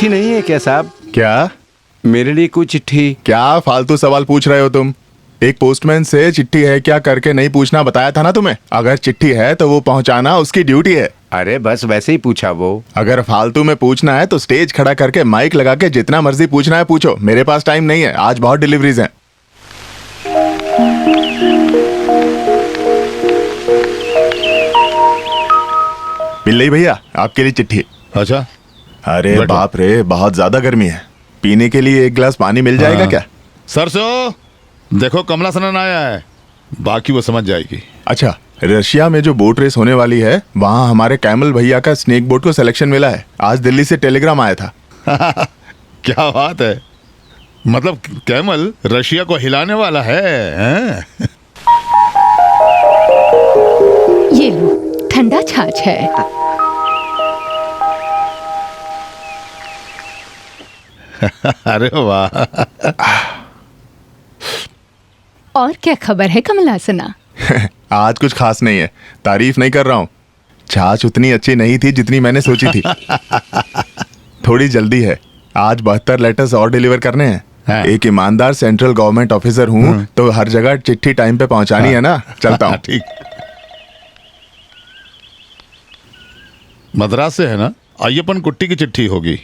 चिट्ठी नहीं है क्या साहब? क्या? मेरे लिए कोई चिट्ठी? क्या फालतू सवाल पूछ रहे हो तुम? एक पोस्टमैन से चिट्ठी है क्या करके नहीं पूछना बताया था ना तुम्हें। अगर चिट्ठी है तो वो पहुंचाना उसकी ड्यूटी है। अरे बस वैसे ही पूछा वो। अगर फालतू में पूछना है तो स्टेज खड़ा करके माइक लगा के जितना मर्जी पूछना है पूछो। मेरे पास टाइम नहीं है, आज बहुत डिलीवरीज हैं। पिल्लई भैया, आपके लिए चिट्ठी। अच्छा। अरे बाप रे, बहुत ज्यादा गर्मी है। पीने के लिए एक गिलास पानी मिल जाएगा क्या? सरसों, देखो कमला सनन आया है, बाकी वो समझ जाएगी। अच्छा, रशिया में जो बोट रेस होने वाली है वहाँ हमारे कैमल भैया का स्नेक बोट को सिलेक्शन मिला है। आज दिल्ली से टेलीग्राम आया था। क्या बात है, मतलब कैमल रशिया को हिलाने वाला है, हैं? ये लो, ठंडा छाछ है। अरे वाह। और क्या खबर है कमलासना? आज कुछ खास नहीं है, तारीफ नहीं कर रहा हूँ। छाछ उतनी अच्छी नहीं थी जितनी मैंने सोची थी। थोड़ी जल्दी है, आज 72 लेटर्स और डिलीवर करने हैं। हाँ। एक ईमानदार सेंट्रल गवर्नमेंट ऑफिसर हूँ तो हर जगह चिट्ठी टाइम पे पहुंचानी है ना। चलता हूँ। ठीक। मद्रास से है ना, अय्यपन कुट्टी की चिट्ठी होगी।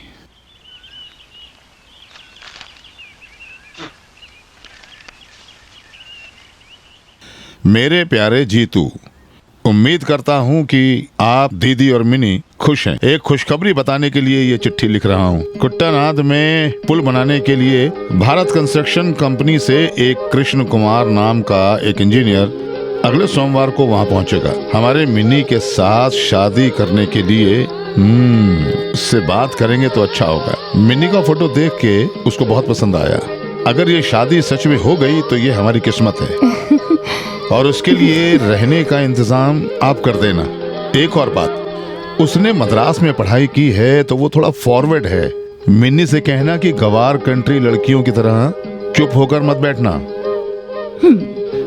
मेरे प्यारे जीतू, उम्मीद करता हूं कि आप, दीदी और मिनी खुश हैं। एक खुशखबरी बताने के लिए ये चिट्ठी लिख रहा हूं। कुट्टानाद में पुल बनाने के लिए भारत कंस्ट्रक्शन कंपनी से एक कृष्ण कुमार नाम का एक इंजीनियर अगले सोमवार को वहां पहुंचेगा। हमारे मिनी के साथ शादी करने के लिए उससे बात करेंगे तो अच्छा होगा। मिनी का फोटो देख के उसको बहुत पसंद आया। अगर ये शादी सच में हो गई तो ये हमारी किस्मत है। और उसके लिए रहने का इंतजाम आप कर देना। एक और बात, उसने मद्रास में पढ़ाई की है तो वो थोड़ा फॉरवर्ड है। मिन्नी से कहना कि गवार कंट्री लड़कियों की तरह चुप होकर मत बैठना।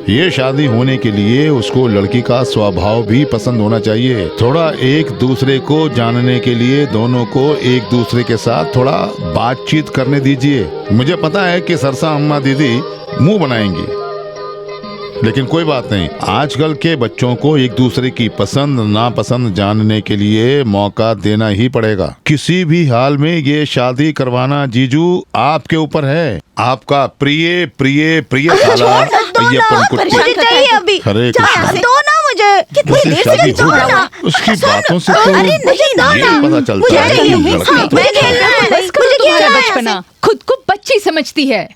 ये शादी होने के लिए उसको लड़की का स्वभाव भी पसंद होना चाहिए। थोड़ा एक दूसरे को जानने के लिए दोनों को एक दूसरे के साथ थोड़ा बातचीत करने दीजिए। मुझे पता है कि सरसा अम्मा दीदी मुंह बनाएंगी, लेकिन कोई बात नहीं। आजकल के बच्चों को एक दूसरे की पसंद नापसंद जानने के लिए मौका देना ही पड़ेगा। किसी भी हाल में ये शादी करवाना जीजू आपके ऊपर है। आपका प्रिय प्रिय प्रिय साला अय्यपन कुट्टी। मुझे चाहिए अभी। हरे कृष्ण। दो ना मुझे। कितनी देर से शादी हो गई, उसकी बातों से तो अरे नहीं ना ये पता चलता मुझे है चाहिए। कि लड़का तो मुझे खेलना है। बस करो मुझे तुम्हारा खेलना है। बचपना, खुद को बच्ची समझती है।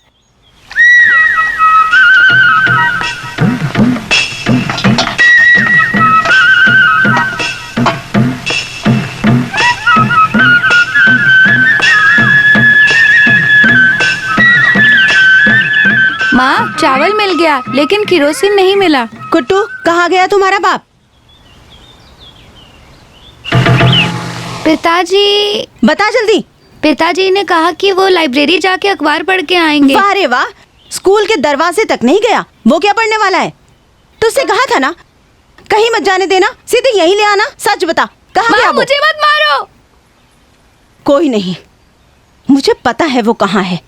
माँ, चावल मिल गया लेकिन किरोसिन नहीं मिला। कुट्टू, कहाँ गया तुम्हारा बाप? पिताजी, बता जल्दी। पिताजी ने कहा कि वो लाइब्रेरी जाके अखबार पढ़ के आएंगे। वाह रे वाह, स्कूल के दरवाजे तक नहीं गया। वो क्या पढ़ने वाला है? तुझसे कहा था ना कहीं मत जाने देना, सीधे यहीं ले आना। सच बता, कहाँ गया वो? मुझे मत मारो। कोई नहीं, मुझे पता है वो कहाँ है।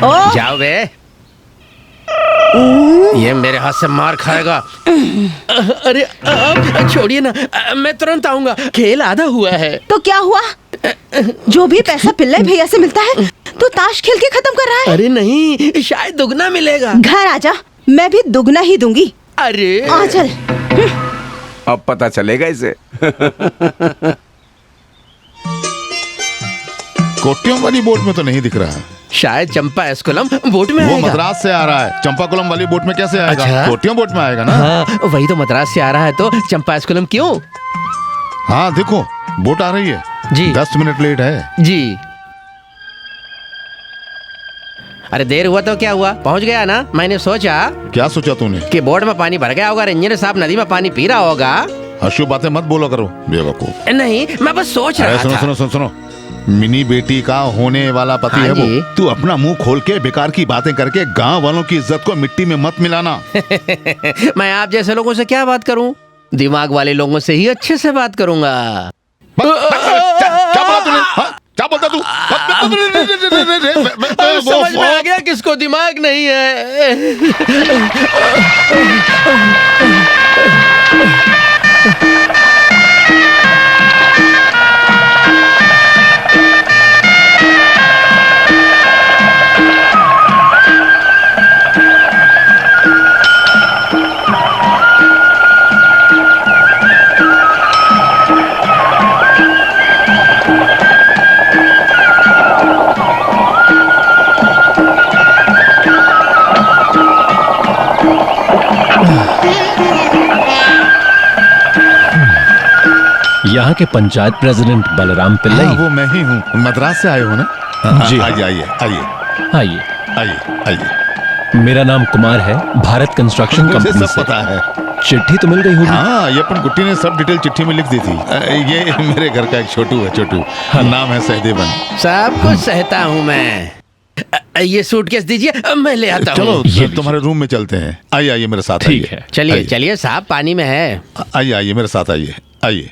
ओ जाओ बे, ये मेरे हाथ से मार खाएगा। अरे आप छोड़िए ना, मैं तुरंत आऊंगा। खेल आधा हुआ है। तो क्या हुआ? जो भी पैसा पिल्लई भैया से मिलता है तो ताश खेल के खत्म कर रहा है। अरे नहीं, शायद दुगना मिलेगा। घर आजा, मैं भी दुगना ही दूंगी। अरे आ चल। अब पता चलेगा इसे। कोट्टियों वाली बोट में तो नहीं दिख रहा। शायद चंपा एस्कुलम बोट में वो आएगा। मद्रास से आ रहा है, चंपाकुलम वाली बोट में कैसे आएगा? अच्छा? कोट्टियों बोट में आएगा ना। हाँ, वही तो मद्रास से आ रहा है, तो चंपा एस्कुलम क्यों? हाँ देखो, बोट आ रही है जी। 10 मिनट लेट है जी। अरे देर हुआ तो क्या हुआ, पहुंच गया ना। मैंने सोचा क्या सोचा तूने? कि बोर्ड में पानी भर गया होगा, इंजीनियर साहब नदी में पानी पी रहा होगा। अशुभ बातें मत बोलो करो बेवकूफ। नहीं, मैं बस सोच अरे रहा सुनो था। सुनो सुनो सुनो, मिनी बेटी का होने वाला पति हाँ है जी। वो। तू अपना मुंह खोल के बेकार की बातें करके गांव वालों की इज्जत को मिट्टी में मत मिलाना। मैं आप जैसे लोगों से क्या बात करूं? दिमाग वाले लोगों से ही अच्छे से बात करूंगा। क्या बोला तूने? हाँ? क्या बोलता तू? समझ में आ गया किसको दिमाग नहीं है। यहाँ के पंचायत प्रेसिडेंट बलराम पिल्लई। हाँ, वो मैं ही हूँ। मद्रास से आए हो ना? जी। आइए आइए आइए आइए। आइए आइए। मेरा नाम कुमार है, भारत कंस्ट्रक्शन मुझे कंपनी सब से। पता है। चिट्ठी तो मिल गई होगी। हाँ, ये अपन गुट्टी ने सब डिटेल चिट्ठी में लिख दी थी। ये मेरे घर का एक छोटू है, छोटू। नाम है सहदेवन। सब कुछ सहता हूँ मैं। ये सूटकेस दीजिए, मैं ले आता चलो हूँ। ये तुम्हारे रूम में चलते हैं। आइए आइए मेरे साथ। ठीक आइए। है। चलिए आइए। चलिए, साहब पानी में है। आइए आइए मेरे साथ आइए। आइए।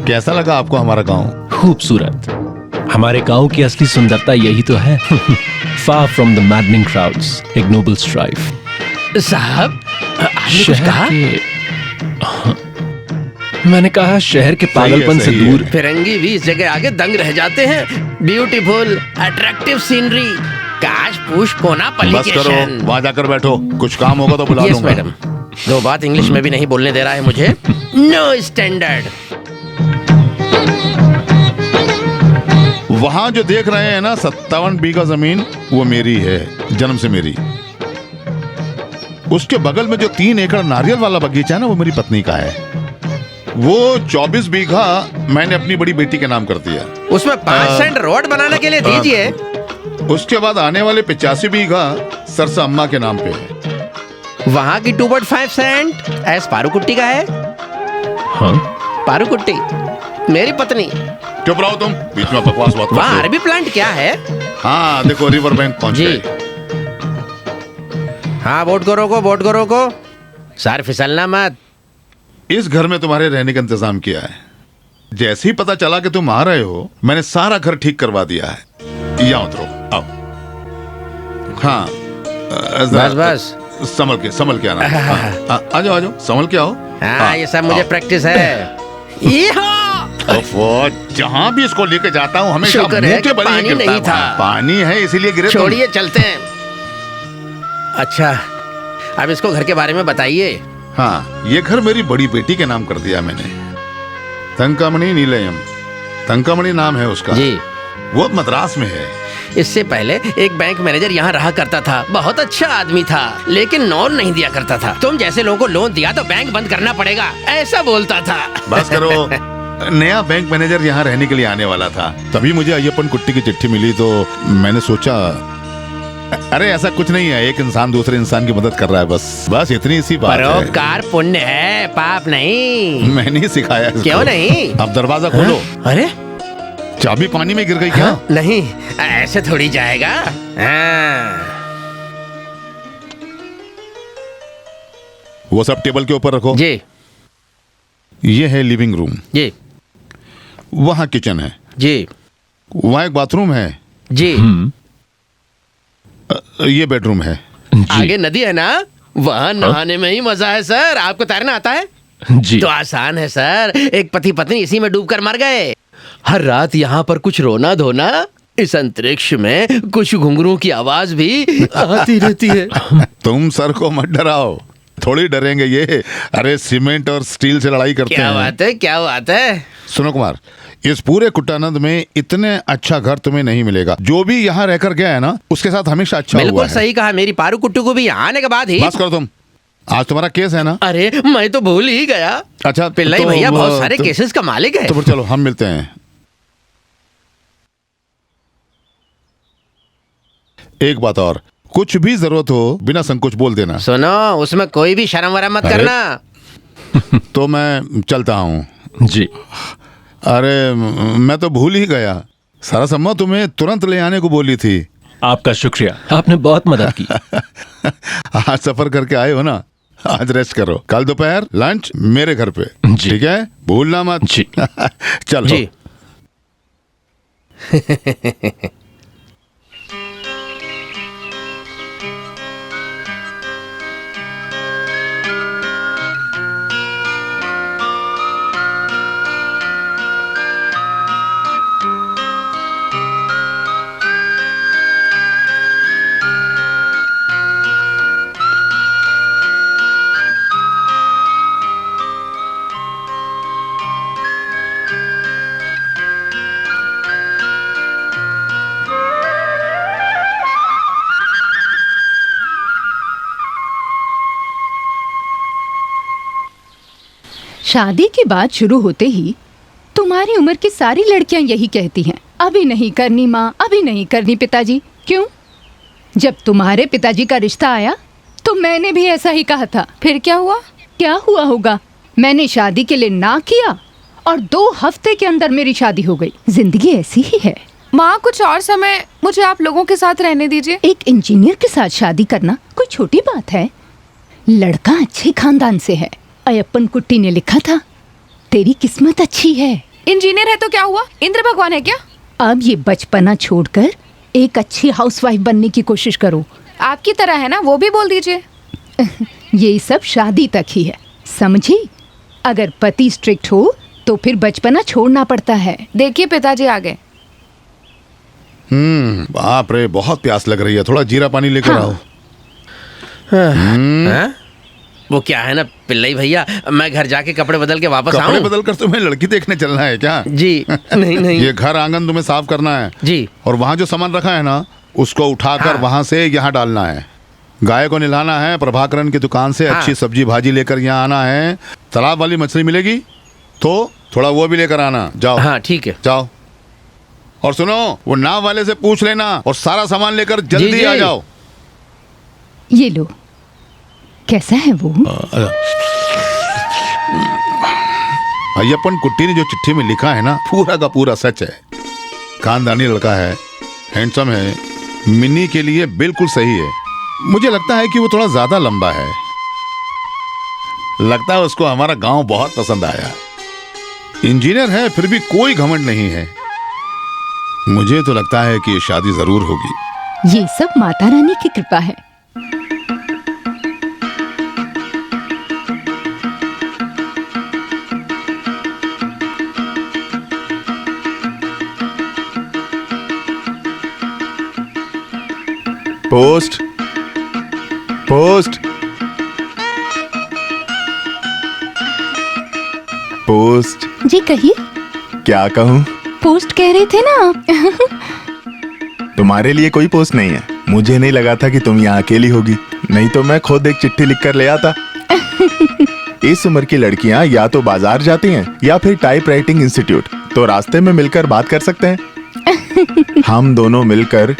कैसा लगा आपको हमारा गांव? खूबसूरत। हमारे गांव की असली सुंदरता यही तो है। Far from the maddening crowds, ignoble strife. साहब, आपने कुछ कहा? मैंने कहा शहर के पागलपन से सही है। दूर। फिरंगी भी इस जगह आगे दंग रह जाते हैं। ब्यूटीफुल, अट्रैक्टिव सीनरी, काश पूछ कोना बस करो, पलिकेशन। वहां जाकर बैठो। कुछ काम होगा तो बुला यस लूंगा। मैडम। दो बात इंग्लिश में भी नहीं बोलने दे रहा है मुझे। No standard. वहां जो देख रहे हैं ना 57 बीघा जमीन, वो मेरी है, जन्म से मेरी। उसके बगल में जो 3 एकड़ नारियल वाला बगीचा है ना, वो मेरी पत्नी का है। वो 24 बीघा मैंने अपनी बड़ी बेटी के नाम कर दिया। उसमें 5 सेंट रोड बनाने के लिए दीजिए। उसके बाद आने वाले 85 बीघा सरसा अम्मा के नाम पे है। वहाँ की 2.5 सेंट एस पारूकुट्टी का है। हाँ, पारूकुट्टी मेरी पत्नी। चुप रहो तुम, बीच में बकवास मत वहाँ करो। अरबी प्लांट क्या है? हाँ देखो, रिवर बैंक पहुंच जी। गए। हाँ, बोट को रोको, बोट को रोको। सर फिसलना मत। इस घर में तुम्हारे रहने का इंतजाम किया है। जैसे ही पता चला कि तुम आ रहे हो, मैंने सारा घर ठीक करवा दिया है। यहाँ उतरो, आओ। हाँ, बस बस। संभल के आना। आ जाओ, संभल के आओ। हाँ, ये सब मुझे आओ। प्रैक्टिस है। ओफो, जहाँ भी इसको लेके जाता हूँ हमेशा शुक्र मुंह है के कि बल ही पानी गिरता नहीं है। था। पानी है इसीलिए गिरे तुम। छोड़िए, चलते हैं। अच्छा, अब इसको घर के बारे में बताइए। हाँ, ये घर मेरी बड़ी बेटी के नाम कर दिया मैंने। तंकामणि नीलयम, तंकामणि नाम है उसका। जी। वो अब मद्रास में है। इससे पहले एक बैंक मैनेजर यहाँ रहा करता था। बहुत अच्छा आदमी था, लेकिन लोन नहीं दिया करता था। तुम जैसे लोगों को लोन दिया तो बैंक बंद करना पड़ेगा, ऐसा बोलता था। बस करो। नया बैंक मैनेजर यहाँ रहने के लिए आने वाला था। तभी मुझे अय्यप्पन कुट्टी की चिट्ठी मिली तो मैंने सोचा, अरे ऐसा कुछ नहीं है, एक इंसान दूसरे इंसान की मदद कर रहा है, बस इतनी सी बात है। परोपकार पुण्य है, पाप नहीं। मैंने ही सिखाया इसको। क्यों नहीं? अब दरवाजा खोलो। अरे चाबी पानी में गिर गई क्या? नहीं, ऐसे थोड़ी जाएगा। हाँ। वो सब टेबल के ऊपर रखो। जी ये है लिविंग रूम, जी वहाँ किचन है, जी वहाँ एक बाथरूम है, जी। ये बेडरूम है। आगे नदी है ना, वहाँ नहाने में ही मजा है सर। आपको तैरना आता है? जी। तो आसान है सर। एक पति पत्नी इसी में डूबकर मर गए। हर रात यहाँ पर कुछ रोना धोना, इस अंतरिक्ष में कुछ घुंघरू की आवाज भी आती रहती है। तुम सर को मत डराओ, थोड़ी डरेंगे ये। अरे सीमेंट और स्टील से लड़ाई करते क्या हैं। बात है, क्या बात है। सुनो कुमार, इस पूरे कुट्टानंद में इतने अच्छा घर तुम्हें नहीं मिलेगा। जो भी यहाँ रहकर गया है ना, उसके साथ हमेशा अच्छा हुआ बिल्कुल है। सही कहा। मेरी पारू कुट्टू को भी यहाँ आने के बाद ही। बस करो तुम, आज तुम्हारा केस है ना? अरे मैं तो भूल ही गया। अच्छा पिल्लाई भैया बहुत सारे केसेस का मालिक है। तो फिर चलो हम मिलते हैं। एक बात और, कुछ भी जरूरत हो बिना संकोच बोल देना। सुनो, उसमें कोई भी शर्म वरम मत अरे। करना। तो मैं चलता हूँ। जी। अरे मैं तो भूल ही गया, सरसम्मा तुम्हें तुरंत ले आने को बोली थी। आपका शुक्रिया, आपने बहुत मदद की। आज सफर करके आए हो ना, आज रेस्ट करो। कल दोपहर लंच मेरे घर पे, जी। ठीक है? भूलना मत। जी। चलो जी। शादी की बात शुरू होते ही तुम्हारी उम्र की सारी लड़कियां यही कहती हैं, अभी नहीं करनी माँ, अभी नहीं करनी पिताजी। क्यों? जब तुम्हारे पिताजी का रिश्ता आया तो मैंने भी ऐसा ही कहा था। फिर क्या हुआ? क्या हुआ होगा? मैंने शादी के लिए ना किया और 2 हफ्ते के अंदर मेरी शादी हो गई। जिंदगी ऐसी ही है। माँ, कुछ और समय मुझे आप लोगों के साथ रहने दीजिए। एक इंजीनियर के साथ शादी करना कोई छोटी बात है? लड़का अच्छे खानदान से है। अयप्पन कुट्टी ने लिखा था, तेरी किस्मत अच्छी है। इंजीनियर है तो क्या हुआ? इंद्र भगवान है क्या? अब ये बचपना छोड़कर एक अच्छी हाउसवाइफ बनने की कोशिश करो। आपकी तरह है ना, वो भी बोल दीजिए। ये सब शादी तक ही है, समझी? अगर पति स्ट्रिक्ट हो तो फिर बचपना छोड़ना पड़ता है। देखिए पिताजी आ गए। बाप रे, बहुत प्यास लग रही है, थोड़ा जीरा पानी लेकर हाँ। आओ। हाँ? वो क्या है ना पिल्लाई भैया, मैं घर जाके कपड़े बदल के वापस कपड़े आऊं। बदल कर तुम्हें लड़की देखने चलना है क्या? जी नहीं नहीं। ये घर आंगन तुम्हें साफ करना है जी। और वहाँ जो सामान रखा है ना, उसको उठाकर हाँ। वहाँ से यहाँ डालना है। गाय को नहलाना है, प्रभाकरन की दुकान से हाँ। अच्छी सब्जी भाजी लेकर यहाँ आना है। तालाब वाली मछली मिलेगी तो थोड़ा वो भी लेकर आना। जाओ। हाँ ठीक है। जाओ। और सुनो, वो नाव वाले से पूछ लेना और सारा सामान लेकर जल्दी जी। आ जाओ। ये लो, कैसा है वो? अय्यप्पन कुट्टी ने जो चिट्ठी में लिखा है ना, पूरा का पूरा सच है। खानदानी लड़का है, हैंडसम है, मिनी के लिए बिल्कुल सही है। मुझे लगता है कि वो थोड़ा ज्यादा लंबा है। लगता है उसको हमारा गांव बहुत पसंद आया। इंजीनियर है फिर भी कोई घमंड नहीं है। मुझे तो लगता है कि ये शादी जरूर होगी। ये सब माता रानी की कृपा है। Post post post. जी कहिए। क्या कहूँ? पोस्ट कह रहे थे ना आप। तुम्हारे लिए कोई पोस्ट नहीं है। मुझे नहीं लगा था कि तुम यहाँ अकेली होगी, नहीं तो मैं खुद एक चिट्ठी लिखकर ले आता। इस उम्र की लड़कियाँ या तो बाजार जाती हैं या फिर टाइप राइटिंग इंस्टीट्यूट, तो रास्ते में मिलकर बात कर सकते हैं। हम दोनों मिलकर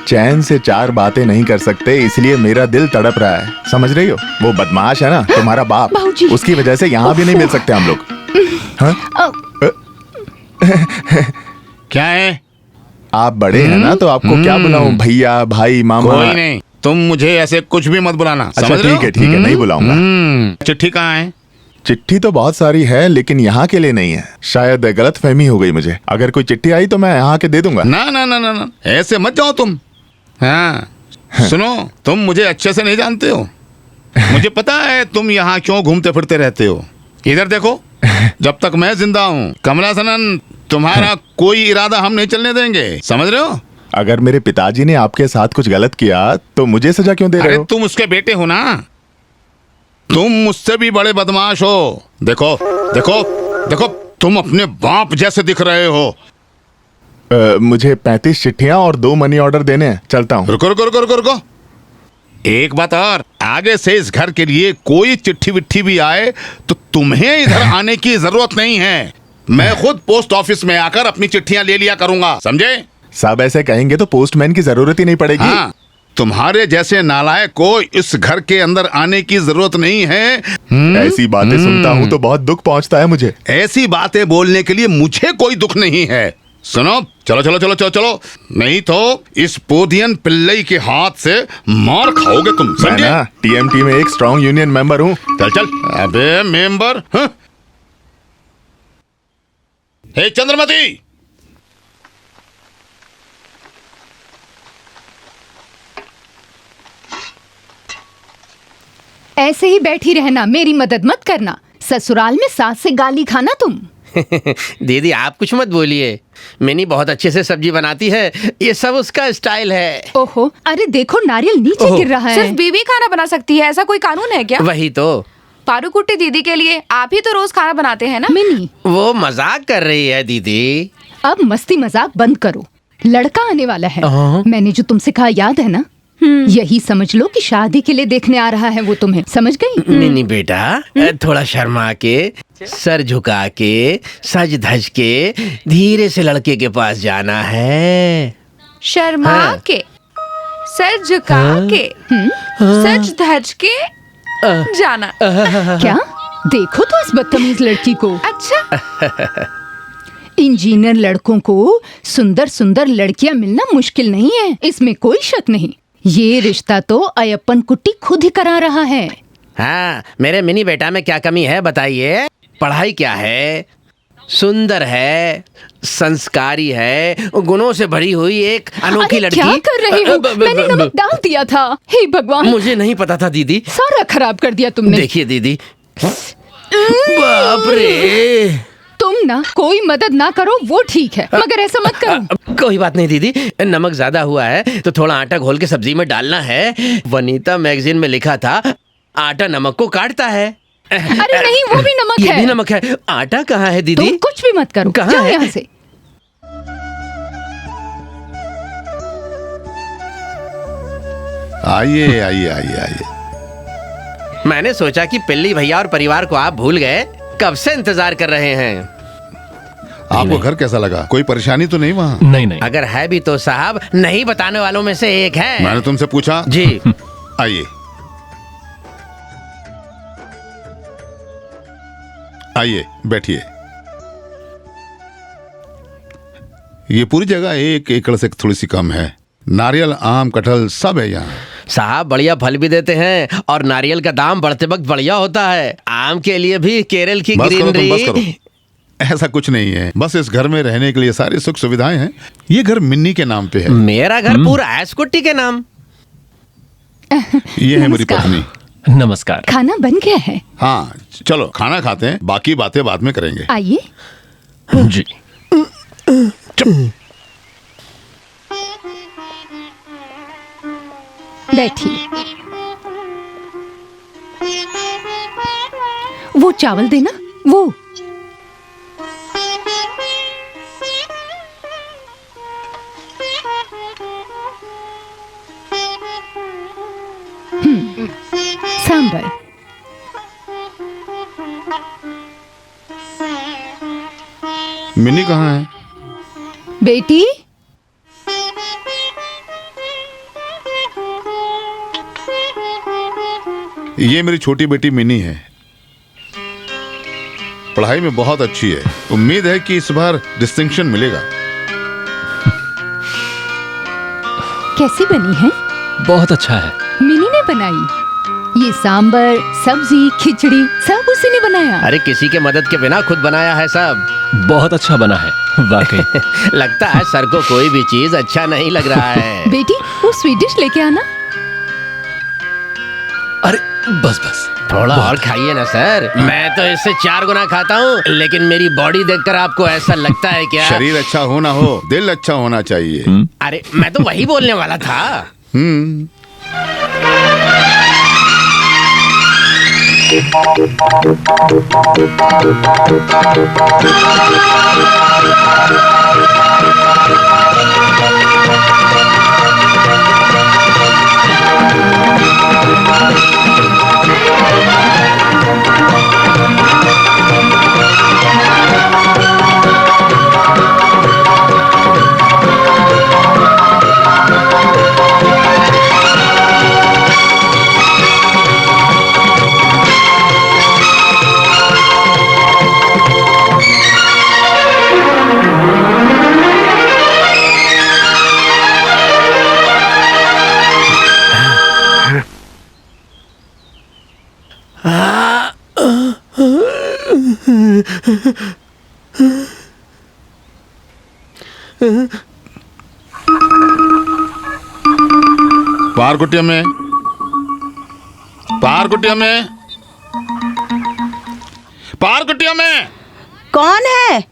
चैन से 4 बातें नहीं कर सकते, इसलिए मेरा दिल तड़प रहा है। समझ रही हो? वो बदमाश है ना तुम्हारा बाप, बाबूजी। उसकी वजह से यहाँ भी नहीं मिल सकते हम लोग। हाँ? क्या है? आप बड़े हैं ना, तो आपको क्या बुलाऊं? भैया, भाई, मामा? कोई नहीं, तुम मुझे ऐसे कुछ भी मत बुलाना। अच्छा समझ रहे हो? ठीक है, नहीं बुलाऊंगा। चिट्ठी कहाँ है? चिट्ठी तो बहुत सारी है लेकिन यहाँ के लिए नहीं है। शायद गलतफहमी हो गई मुझे। अगर कोई चिट्ठी आई तो मैं यहाँ के दे दूंगा। ना ना ना ना ना, ऐसे मत जाओ तुम। हाँ सुनो, तुम मुझे अच्छे से नहीं जानते हो। मुझे पता है तुम यहाँ क्यों घूमते फिरते रहते हो। इधर देखो, जब तक मैं जिंदा हूँ कमला सनन, तुम्हारा कोई इरादा हम नहीं चलने देंगे। समझ रहे हो? अगर मेरे पिताजी ने आपके साथ कुछ गलत किया तो मुझे सजा क्यों दे रहे अरे हो? तुम उसके बेटे हो ना, तुम मुझसे भी बड़े बदमाश हो। देखो देखो देखो, तुम अपने बाप जैसे दिख रहे हो। मुझे 35 चिट्ठियां और 2 मनी ऑर्डर देने हैं। चलता हूँ। रुको रुको रुको रुको रुको, एक बात और, आगे से इस घर के लिए कोई चिट्ठी विट्ठी भी आए तो तुम्हें इधर आने की जरूरत नहीं है। मैं खुद पोस्ट ऑफिस में आकर अपनी चिट्ठियां ले लिया करूंगा, समझे? साहब ऐसे कहेंगे तो पोस्टमैन की जरूरत ही नहीं पड़ेगी। हाँ, तुम्हारे जैसे नालायक को इस घर के अंदर आने की जरूरत नहीं है। ऐसी बातें सुनता हूँ तो बहुत दुख पहुँचता है मुझे। ऐसी बातें बोलने के लिए मुझे कोई दुख नहीं है। सुनो, चलो चलो चलो चलो चलो, नहीं तो इस पोदियन पिल्लई के हाथ से मार खाओगे तुम, मैं समझे? ना टीएमटी में एक स्ट्रॉन्ग यूनियन मेंबर हूँ। चल चल। अबे मेंबर, हाँ? हे चंद्रमती, ऐसे ही बैठी रहना, मेरी मदद मत करना। ससुराल में सास से गाली खाना तुम। दीदी आप कुछ मत बोलिए, मिनी बहुत अच्छे से सब्जी बनाती है, ये सब उसका स्टाइल है। ओहो, अरे देखो नारियल नीचे गिर रहा है। सिर्फ बीवी खाना बना सकती है, ऐसा कोई कानून है क्या? वही तो। पारूकुट्टी दीदी के लिए आप ही तो रोज खाना बनाते हैं ना? मिनी, वो मजाक कर रही है दीदी। अब मस्ती मजाक बंद करो। लड़का आने वाला है, मैंने जो तुमसे कहा याद है ना? यही समझ लो कि शादी के लिए देखने आ रहा है वो तुम्हें, समझ गई? मिनी बेटा, थोड़ा शर्मा के, सर झुका के, सज धज के धीरे से लड़के के पास जाना है। शर्मा हाँ। के, सर झुका के, सच धज के जाना। क्या? देखो तो इस बदतमीज लड़की को। अच्छा, इंजीनियर लड़कों को सुंदर सुंदर लड़कियां मिलना मुश्किल नहीं है, इसमें कोई शक नहीं। ये रिश्ता तो अयप्पन कुट्टी खुद ही करा रहा है। हाँ, मेरे मिनी बेटा में क्या कमी है बताइए? पढ़ाई क्या है? सुंदर है, संस्कारी है, गुणों से भरी हुई एक अनोखी अरे लड़की। क्या कर रही हो? मैंने नमक डाल दिया था। हे भगवान, मुझे नहीं पता था दीदी। सारा खराब कर दिया तुमने। देखिए दीदी, बाप रे। तुम ना कोई मदद ना करो वो ठीक है, मगर ऐसा मत करो। कोई बात नहीं दीदी, नमक ज्यादा हुआ है तो थोड़ा आटा घोल के सब्जी में डालना है। वनीता मैगजीन में लिखा था आटा नमक को काटता है। अरे नहीं, वो भी नमक ये है। भी नमक है। आटा कहाँ है दीदी? तुम कुछ भी मत करो, कहाँ जाओ है? यहाँ से। आइए आइए आइए आइए। मैंने सोचा कि पिल्ली भैया और परिवार को आप भूल गए, कब से इंतजार कर रहे हैं। आपको घर कैसा लगा? कोई परेशानी तो नहीं वहाँ? नहीं नहीं। अगर है भी तो साहब नहीं बताने वालों में से एक है। मैंने तुमसे पूछा। जी। आइए आइए बैठिए। ये पूरी जगह 1 एकड़ से थोड़ी सी कम है। नारियल, आम, कटहल सब है यहाँ। साहब बढ़िया फल भी देते हैं और नारियल का दाम बढ़ते वक्त बढ़िया होता है। आम के लिए भी केरल की बस करो तुम, बस ग्रीनरी। करो। ऐसा कुछ नहीं है, बस इस घर में रहने के लिए सारी सुख सुविधाएं हैं। ये घर मिन्नी के नाम पे है। मेरा घर पूरा ऐसकुट्टी के नाम। ये है मेरी नमस्कार। पत्नी। नमस्कार। खाना बन गया है, हाँ चलो खाना खाते हैं, बाकी बातें बाद में करेंगे। आइए। जी। बैठिए। वो चावल देना, वो। सांबर। मिन्नी कहाँ है? बेटी, ये मेरी छोटी बेटी मिनी है। पढ़ाई में बहुत अच्छी है। उम्मीद है कि इस बार डिस्टिंक्शन मिलेगा। कैसी बनी है? बहुत अच्छा है। मिनी ने बनाई। ये सांबर, सब्जी, खिचड़ी सब उसी ने बनाया। अरे किसी के मदद के बिना खुद बनाया है सब। बहुत अच्छा बना है वाकई। लगता है सर को कोई भी चीज अच्छा नहीं लग रहा है। बेटी, वो स्वीट लेके आना। अरे बस बस, थोड़ा और खाइए ना सर। मैं तो इससे 4 गुना खाता हूँ, लेकिन मेरी बॉडी देखकर आपको ऐसा लगता है क्या? शरीर अच्छा हो ना हो, दिल अच्छा होना चाहिए। अरे मैं तो वही बोलने वाला था। पारकुटिया में, पारकुटिया में, पारकुटिया में। कौन है?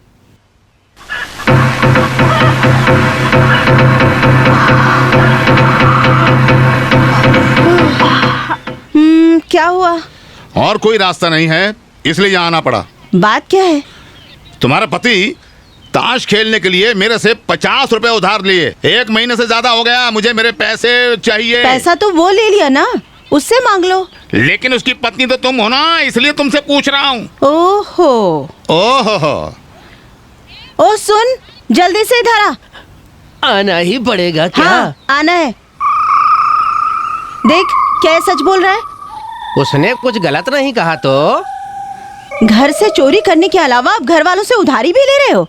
क्या हुआ? और कोई रास्ता नहीं है, इसलिए यहाँ आना पड़ा। बात क्या है? तुम्हारा पति ताश खेलने के लिए मेरे से 50 रुपए उधार लिए। 1 महीने से ज्यादा हो गया, मुझे मेरे पैसे चाहिए। पैसा तो वो ले लिया ना, उससे मांग लो। लेकिन उसकी पत्नी तो तुम हो ना, इसलिए तुमसे पूछ रहा हूँ। ओहो ओहो। ओ सुन, जल्दी से इधर आ। आना ही पड़ेगा क्या? हाँ, आना है। देख, क्या ये सच बोल रहा है? उसने कुछ गलत नहीं कहा तो? घर से चोरी करने के अलावा आप घर वालों से उधारी भी ले रहे हो?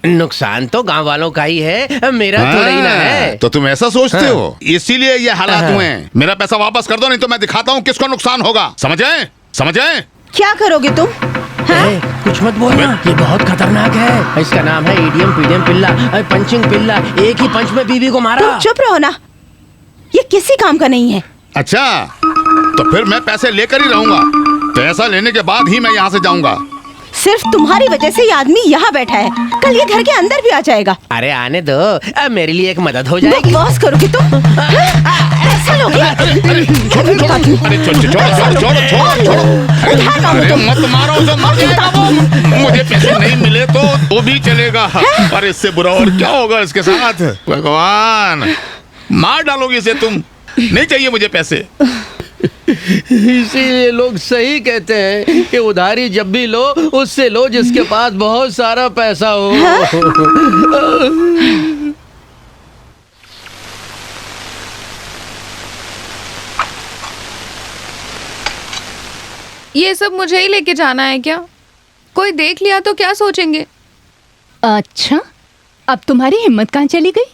नुकसान तो गांव वालों का ही है, मेरा थोड़ा ही ना है। तो तुम ऐसा सोचते हो, इसीलिए ये हालात हुए हैं। मेरा पैसा वापस कर दो, नहीं तो मैं दिखाता हूँ किसको नुकसान होगा। समझे? समझे? क्या करोगे तुम? कुछ मत बोलना, ये बहुत खतरनाक है। इसका नाम है ईडीएम पीडीएम पिल्ला, पंचिंग पिल्ला। एक ही पंच में बीवी को मारा। तुम चुप रहो ना, ये किसी काम का नहीं है। अच्छा, तो फिर मैं पैसे लेकर ही रहूंगा। पैसा लेने के बाद ही मैं यहाँ से जाऊंगा। सिर्फ तुम्हारी वजह से ये आदमी यहाँ बैठा है, कल ये घर के अंदर भी आ जाएगा। अरे आने दो, अब मेरे लिए एक मदद हो जाएगी। बकवास करोगे तुम? ऐसा लोगे? अरे मत मारो, उसे मर जाएगा वो। मुझे पैसे नहीं मिले तो वो भी चलेगा, पर इससे बुरा और क्या होगा इसके साथ। भगवान, मार डालोगी इसे तुम। नहीं चाहिए मुझे पैसे। इसीलिए लोग सही कहते हैं कि उधारी जब भी लो, उससे लो जिसके पास बहुत सारा पैसा हो। ये सब मुझे ही लेके जाना है क्या? कोई देख लिया तो क्या सोचेंगे? अच्छा, अब तुम्हारी हिम्मत कहाँ चली गई?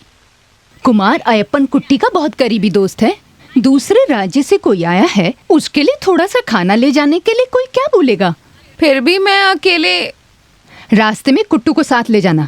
कुमार अयप्पन कुट्टी का बहुत करीबी दोस्त है। दूसरे राज्य से कोई आया है, उसके लिए थोड़ा सा खाना ले जाने के लिए कोई क्या बोलेगा? फिर भी मैं अकेले। रास्ते में कुट्टू को साथ ले जाना।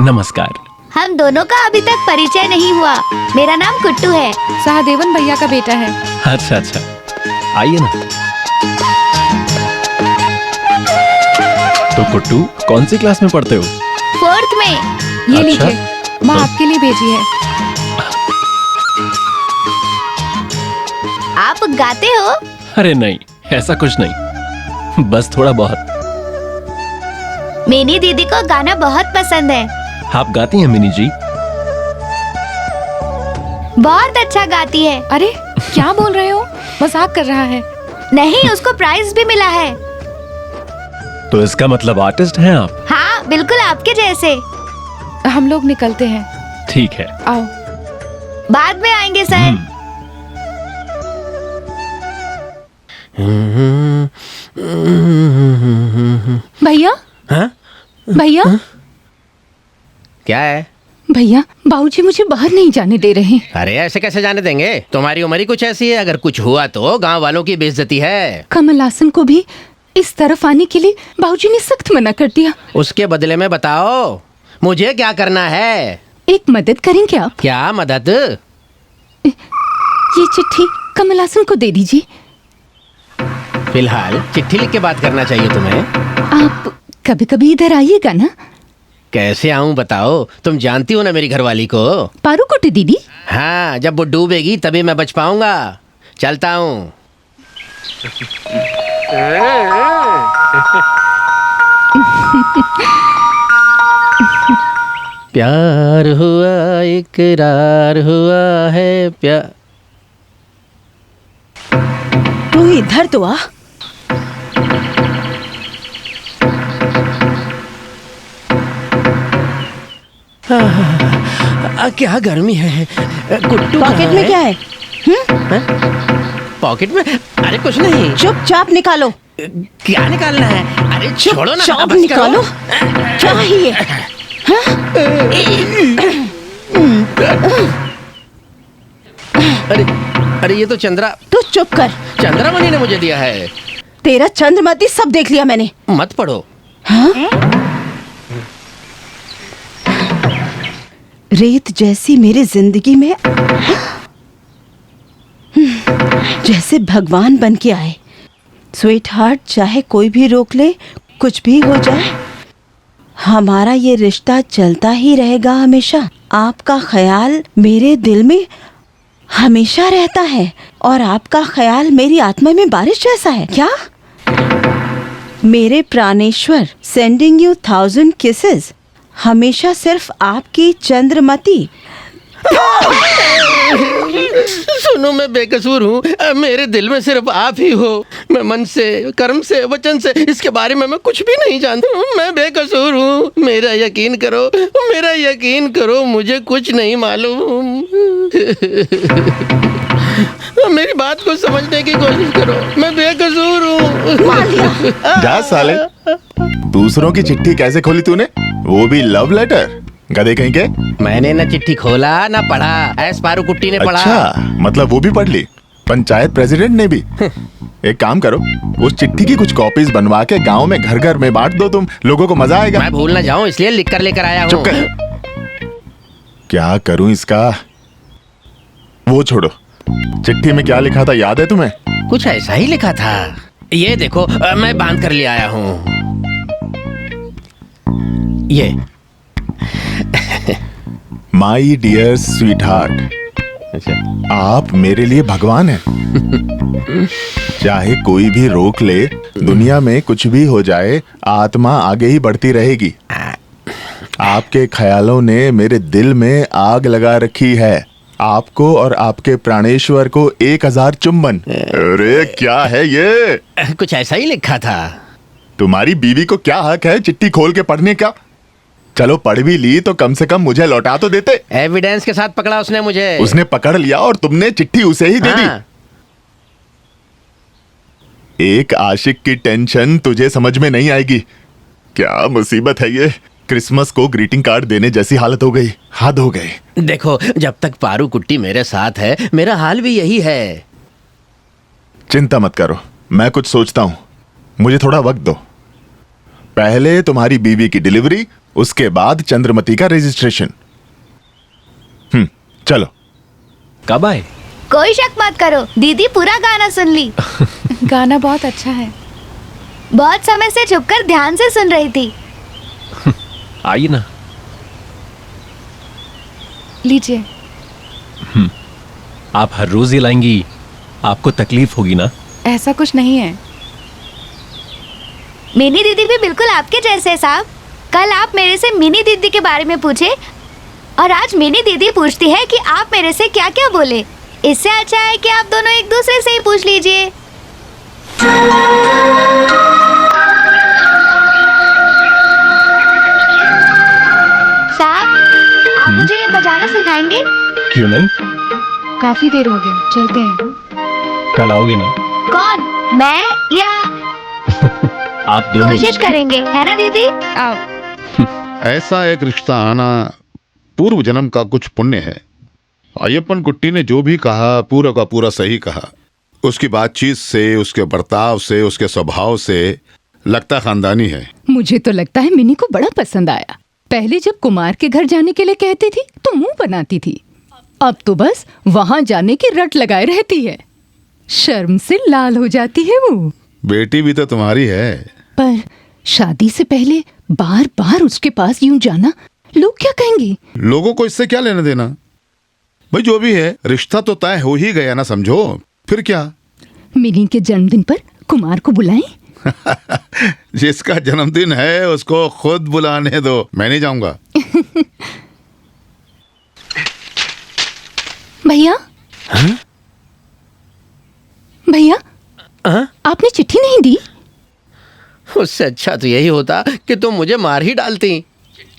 नमस्कार। हम दोनों का अभी तक परिचय नहीं हुआ। मेरा नाम कुट्टू है। सहदेवन भैया का बेटा है। अच्छा अच्छा, आइए ना। तो कुट्टू कौन सी क्लास में पढ़ते हो? 4th में। ये अच्छा। लीजिए, माँ आपके लिए भेजी है। आप गाते हो? अरे नहीं, ऐसा कुछ नहीं, बस थोड़ा बहुत। मेनी दीदी को गाना बहुत पसंद है। आप गाती हैं मिनी जी? बहुत अच्छा गाती है। अरे क्या बोल रहे हो? मजाक कर रहा है। नहीं, उसको प्राइज भी मिला है। तो इसका मतलब आर्टिस्ट हैं आप? हाँ, बिल्कुल आपके जैसे। हम लोग निकलते हैं। ठीक है, आओ। बाद में आएंगे सर। भैया, हाँ? भैया, क्या है? भैया, बाबूजी मुझे बाहर नहीं जाने दे रहे। अरे ऐसे कैसे जाने देंगे? तुम्हारी उम्र ही कुछ ऐसी है, अगर कुछ हुआ तो गांव वालों की बेइज्जती है। कमल हासन को भी इस तरफ आने के लिए बाबूजी ने सख्त मना कर दिया। उसके बदले में बताओ मुझे क्या करना है? एक मदद करेंगे आप? क्या मदद? ये चिट्ठी कमल हासन को दे दीजिए। फिलहाल चिट्ठी लिख के बात करना चाहिए तुम्हें। आप कभी कभी इधर आइएगा ना? कैसे आऊं बताओ? तुम जानती हो ना मेरी घरवाली को। पारू कुटी दीदी। हाँ, जब वो डूबेगी तभी मैं बच पाऊंगा। चलता हूँ। प्यार हुआ इकरार हुआ है प्यार। तू इधर तो आ। क्या गर्मी है। कुट्टू पॉकेट कहाँ में है? क्या है? पॉकेट में? अरे कुछ नहीं। चुपचाप निकालो। क्या निकालना है? अरे छोड़ो ना। चुपचाप बस करो। निकालो। चाहिए। अरे अरे ये तो चंद्रा तू चुप कर। चंद्रामणि ने मुझे दिया है। तेरा चंद्रमती सब देख लिया मैंने। मत पढ़ो। रेत जैसी मेरी जिंदगी में जैसे भगवान बन के आए। स्वीट हार्ट, चाहे कोई भी रोक ले, कुछ भी हो जाए, हमारा ये रिश्ता चलता ही रहेगा हमेशा। आपका ख्याल मेरे दिल में हमेशा रहता है और आपका ख्याल मेरी आत्मा में बारिश जैसा है। क्या? मेरे प्राणेश्वर, सेंडिंग यू 1000 किसेस। हमेशा सिर्फ आपकी चंद्रमती। सुनो, मैं बेकसूर हूँ। मेरे दिल में सिर्फ आप ही हो। मैं मन से, कर्म से, वचन से, इसके बारे में मैं कुछ भी नहीं जानता हूँ। मैं बेकसूर हूँ। मेरा यकीन करो, मेरा यकीन करो, मुझे कुछ नहीं मालूम। मेरी बात को समझने की कोशिश करो। मैं बेकसूर हूँ। जा साले। दूसरों की चिट्ठी कैसे खोली तूने? वो भी लव लेटर? गधे कहीं के। मैंने न चिट्ठी खोला न पढ़ा, एस पारू कुट्टी ने पढ़ा। अच्छा, मतलब वो भी पढ़ ली? पंचायत प्रेसिडेंट ने भी? एक काम करो, उस चिट्ठी की कुछ कॉपीज बनवा के गांव में घर घर में बांट दो, तुम लोगों को मजा आएगा। मैं भूल न जाऊं इसलिए लिख कर लेकर आया हूँ। चुप कर। क्या करूं इसका? वो छोड़ो, चिट्ठी में क्या लिखा था याद है तुम्हें? कुछ ऐसा ही लिखा था। ये देखो, मैं बांध कर ले आया हूँ। ये माई डियर स्वीट हार्ट, आप मेरे लिए भगवान हैं। चाहे कोई भी रोक ले, दुनिया में कुछ भी हो जाए, आत्मा आगे ही बढ़ती रहेगी। आपके ख्यालों ने मेरे दिल में आग लगा रखी है। आपको और आपके प्राणेश्वर को 1000 चुम्बन। अरे क्या है ये? कुछ ऐसा ही लिखा था। तुम्हारी बीवी को क्या हक है चिट्ठी खोल के पढ़ने का? चलो पढ़ भी ली तो कम से कम मुझे लौटा तो देते। एविडेंस के साथ पकड़ा उसने मुझे। उसने पकड़ लिया और तुमने चिट्ठी उसे ही दे दी। एक आशिक की टेंशन तुझे समझ में नहीं आएगी। क्या मुसीबत है ये? क्रिसमस को ग्रीटिंग कार्ड देने जैसी हालत हो गई। हद हो गई। देखो, जब तक पारू कुट्टी मेरे साथ है, मेरा हाल भी यही है। चिंता मत करो, मैं कुछ सोचता हूं। मुझे थोड़ा वक्त दो। पहले तुम्हारी बीवी की डिलीवरी, उसके बाद चंद्रमती का रजिस्ट्रेशन। चलो। कब आए? कोई शक मत करो, दीदी पूरा गाना सुन ली। गाना बहुत अच्छा है। बहुत समय से छुपकर ध्यान से सुन रही थी। आइए ना। लीजिए। आप हर रोज ये लाएंगी, आपको तकलीफ होगी ना? ऐसा कुछ नहीं है। मिनी दीदी भी बिल्कुल आपके जैसे साहब। कल आप मेरे से मिनी दीदी के बारे में पूछे और आज मिनी दीदी पूछती है कि आप मेरे से क्या क्या बोले। इससे अच्छा है कि आप दोनों एक दूसरे से ही पूछ लीजिए। साहब, आप मुझे ये बजाना सिखाएंगे? क्यों नहीं? काफी देर हो गई, चलते हैं। कल आओगे ना? कौन, मैं या आप दोनों? कोशिश करेंगे, है ना दीदी? आओ। ऐसा एक रिश्ता आना पूर्व जन्म का कुछ पुण्य है। अय्यप्पन कुट्टी ने जो भी कहा पूरा का पूरा सही कहा। उसकी बातचीत से, उसके बर्ताव से, उसके स्वभाव से लगता खानदानी है। मुझे तो लगता है मिनी को बड़ा पसंद आया। पहले जब कुमार के घर जाने के लिए कहती थी तो मुंह बनाती थी, अब तो बस वहां जाने की रट लगाए रहती है। शर्म से लाल हो जाती है वो। बेटी भी तो तुम्हारी है। पर शादी से पहले बार बार उसके पास यूं जाना, लोग क्या कहेंगे? लोगों को इससे क्या लेना देना? भाई जो भी है, रिश्ता तो तय हो ही गया ना, समझो। फिर क्या? मिनी के जन्मदिन पर कुमार को बुलाएं। जिसका जन्मदिन है उसको खुद बुलाने दो, मैं नहीं जाऊंगा। भैया, भैया, आपने चिट्ठी नहीं दी? उससे अच्छा तो यही होता कि तुम मुझे मार ही डालती।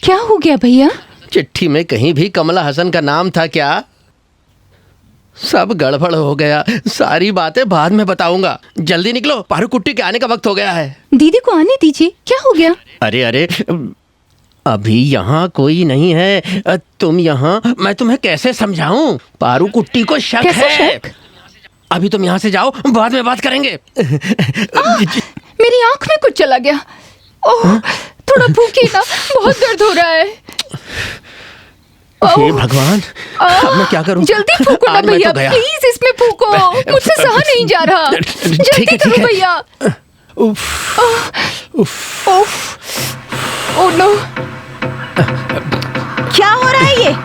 क्या हो गया भैया? चिट्ठी में कहीं भी कमला हसन का नाम था क्या? सब गड़बड़ हो गया। सारी बातें बाद में बताऊंगा। जल्दी निकलो, पारू कुट्टी के आने का वक्त हो गया है। दीदी को आने दीजिए। क्या हो गया? अरे अरे, अभी यहाँ कोई नहीं है। तुम यहाँ, मैं तुम्हें कैसे समझाऊं? पारू कुट्टी को शक कैसे है। शक? अभी तुम यहाँ से जाओ, बाद में बात करेंगे। मेरी आंख में कुछ चला गया। ओह, थोड़ा फूकिए ना, बहुत दर्द हो रहा है। हे भगवान, अब मैं क्या करूं? जल्दी फूको ना आज मैं भैया, तो गया। प्लीज इसमें फूको। मुझसे सहा नहीं जा रहा। जल्दी करो भैया। उफ, उफ। ओह नो, क्या हो रहा है ये?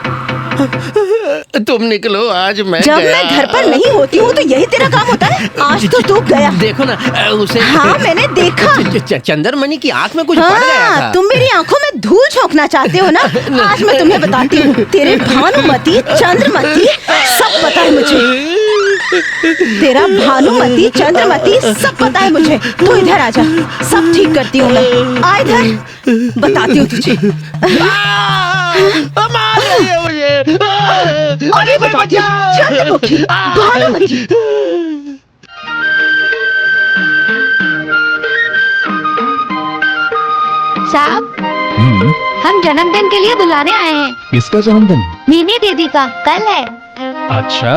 तुम निकलो, आज मैं जब गया। मैं घर पर नहीं होती हूँ तो यही तेरा काम होता है। आज तो तू गया। देखो ना उसे। हाँ, मैंने देखा। चंद्रमणि की आंख में कुछ पड़ गया था। तुम मेरी आंखों में धूल झोंकना चाहते हो ना? आज मैं तुम्हें बताती हूँ। तेरे भानुमति, चंद्रमति सब पता है मुझे। तेरा भानुमति, चंद्रमति सब पता है मुझे। तू इधर आजा, सब ठीक करती हूँ मैं। आ इधर, बताती हूँ तुझे। मार रही है मुझे। अरे बताती हूँ। चंद्रमुखी, भानुमति। साहब, हम जन्मदिन के लिए बुलाने आए हैं। किसका जन्मदिन? मिनी दीदी का कल है। अच्छा,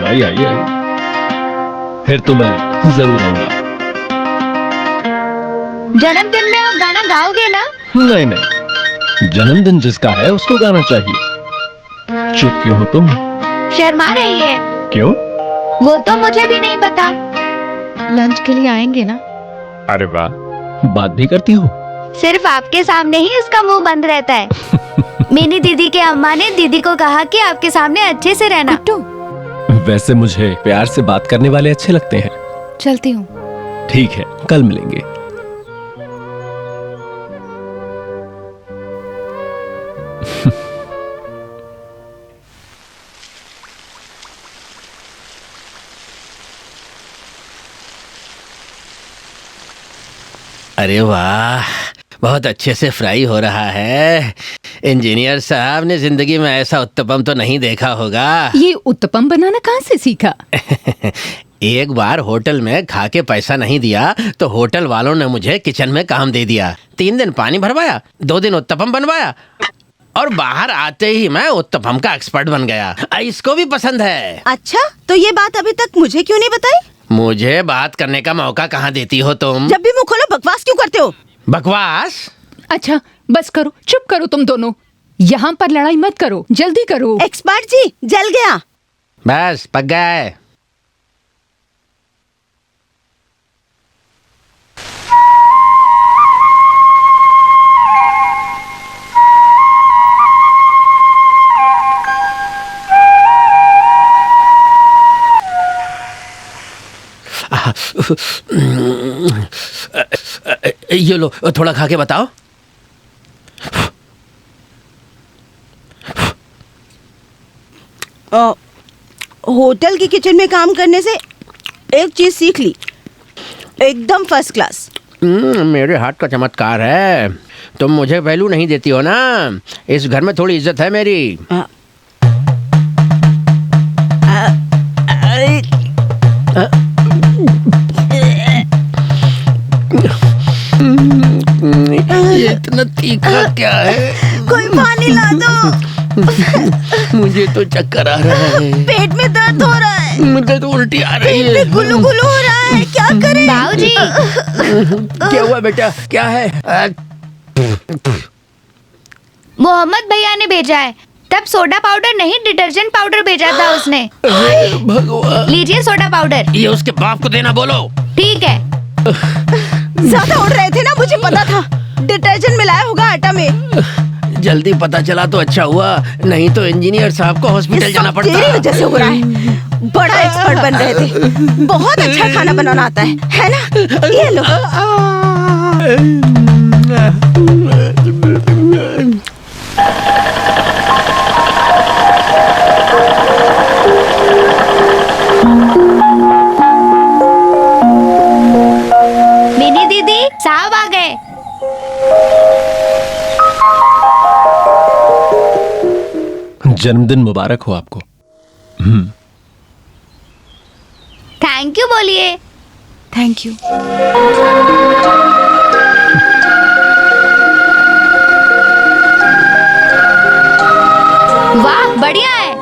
आई आई आई। फिर तो मैं जरूर आऊंगा। जन्मदिन में आप गाना गाओगे ना? नहीं नहीं, जन्मदिन जिसका है उसको गाना चाहिए। चुप क्यों हो तुम? शर्मा रही है। क्यों? वो तो मुझे भी नहीं पता। लंच के लिए आएंगे ना? अरे वाह, बात भी करती हो। सिर्फ आपके सामने ही इसका मुंह बंद रहता है। मिनी दीदी के अम्मा ने दीदी को कहा कि आपके सामने अच्छे से रहना। वैसे मुझे प्यार से बात करने वाले अच्छे लगते हैं। चलती हूँ। ठीक है, कल मिलेंगे। अरे वाह, बहुत अच्छे से फ्राई हो रहा है। इंजीनियर साहब ने जिंदगी में ऐसा उत्तपम तो नहीं देखा होगा। ये उत्तपम बनाना कहाँ से सीखा? एक बार होटल में खा के पैसा नहीं दिया तो होटल वालों ने मुझे किचन में काम दे दिया। 3 दिन पानी भरवाया, 2 दिन उत्तपम बनवाया और बाहर आते ही मैं उत्तपम का एक्सपर्ट बन गया। इसको भी पसंद है। अच्छा, तो ये बात अभी तक मुझे क्यों नहीं बताई? मुझे बात करने का मौका कहाँ देती हो तुम? जब भी मुंह खोलो बकवास क्यों करते हो? बकवास? अच्छा बस करो, चुप करो तुम दोनों। यहाँ पर लड़ाई मत करो, जल्दी करो। एक्सपर्ट जी, जल गया। बस पक गया है। ये लो, थोड़ा खा के बताओ। होटल की किचन में काम करने से एक चीज सीख ली, एकदम फर्स्ट क्लास। मेरे हाथ का चमत्कार है। तुम मुझे वैल्यू नहीं देती हो ना, इस घर में थोड़ी इज्जत है मेरी। ये इतना तीखा क्या है? कोई पानी ला दो। मुझे तो चक्कर आ रहा है। पेट में दर्द हो रहा है। मुझे तो उल्टी आ रही पेट है। में गुलू गुलू हो रहा है। क्या करें? बाबूजी, क्या हुआ बेटा? क्या है? मोहम्मद भैया ने भेजा है। तब सोडा पाउडर नहीं, डिटर्जेंट पाउडर भेजा था उसने। भगवान, लीजिए सोडा पाउडर। ये उसके बाप को देना बोलो। ठीक है। ज्यादा उड़ रहे थे ना, मुझे पता था। डिटर्जेंट मिलाया होगा आटा में। जल्दी पता चला तो अच्छा हुआ, नहीं तो इंजीनियर साहब को हॉस्पिटल जाना पड़ता। तेरी वजह से हो रहा है। बड़ा एक्सपर्ट बन रहे थे। बहुत अच्छा खाना बनाना आता है ना? ये लो। मिनी दीदी, साहब आ गए। जन्मदिन मुबारक हो आपको। थैंक यू बोलिए। Thank you. वाह, बढ़िया है।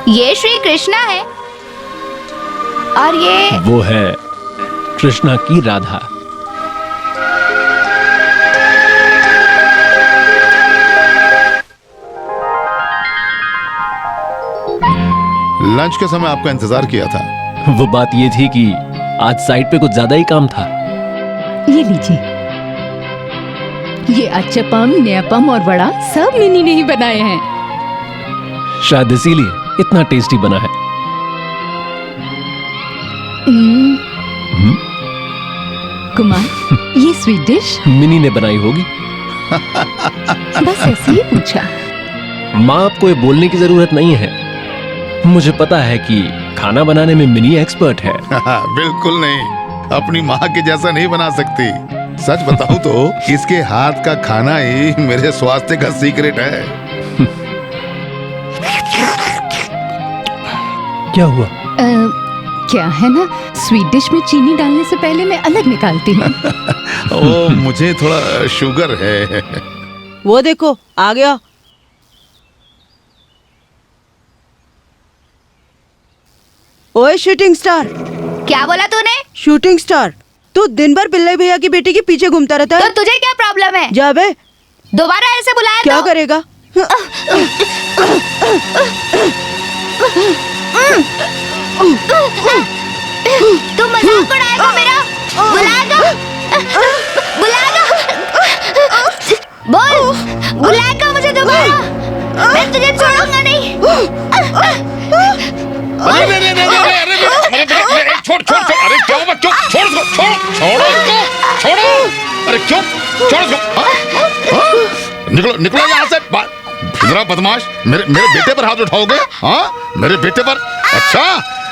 ये श्री कृष्णा है और ये वो है कृष्णा की राधा। लंच के समय आपका इंतजार किया था। वो बात ये थी कि आज साइट पे कुछ ज्यादा ही काम था। ये लीजिए, ये अच्चपम, न्यापम और वड़ा सब मिनी ने ही बनाए हैं। शायद इसीलिए इतना टेस्टी बना है। कुमार, ये स्वीट डिश मिनी ने बनाई होगी। बस ऐसे ही पूछा। माँ, आपको ये बोलने की जरूरत नहीं है। मुझे पता है कि खाना बनाने में मिनी एक्सपर्ट है। बिल्कुल नहीं, अपनी माँ के जैसा नहीं बना सकती। सच बताऊं तो इसके हाथ का खाना ही मेरे स्वास्थ्य का सीक्रेट है। क्या हुआ? क्या है ना, स्वीट डिश में चीनी डालने से पहले मैं अलग निकालती हूँ। ओ, मुझे थोड़ा शुगर है। वो देखो, आ गया। ओए शूटिंग स्टार। क्या बोला तूने? शूटिंग स्टार, तू दिन भर पिल्लई भैया की बेटी के पीछे घूमता रहता तो है। तुझे क्या प्रॉब्लम है? जा बे। दोबारा ऐसे बुलाया क्या तो? करेगा? तू मजाक उड़ाएगा मेरा? बुलाएगा? बुलाएगा? बोल, बुलाएगा मुझे दोबारा? मैं तुझे छोड़ूंगा नहीं। छोड़, अरे क्या हुआ? क्यों? छोड़ो इसको, छोड़ो। अरे क्यों? छोड़ो इसको। निकलो यहाँ से। जरा बदमाश, मेरे बेटे पर हाथ उठाओगे? हाँ, मेरे बेटे पर? अच्छा,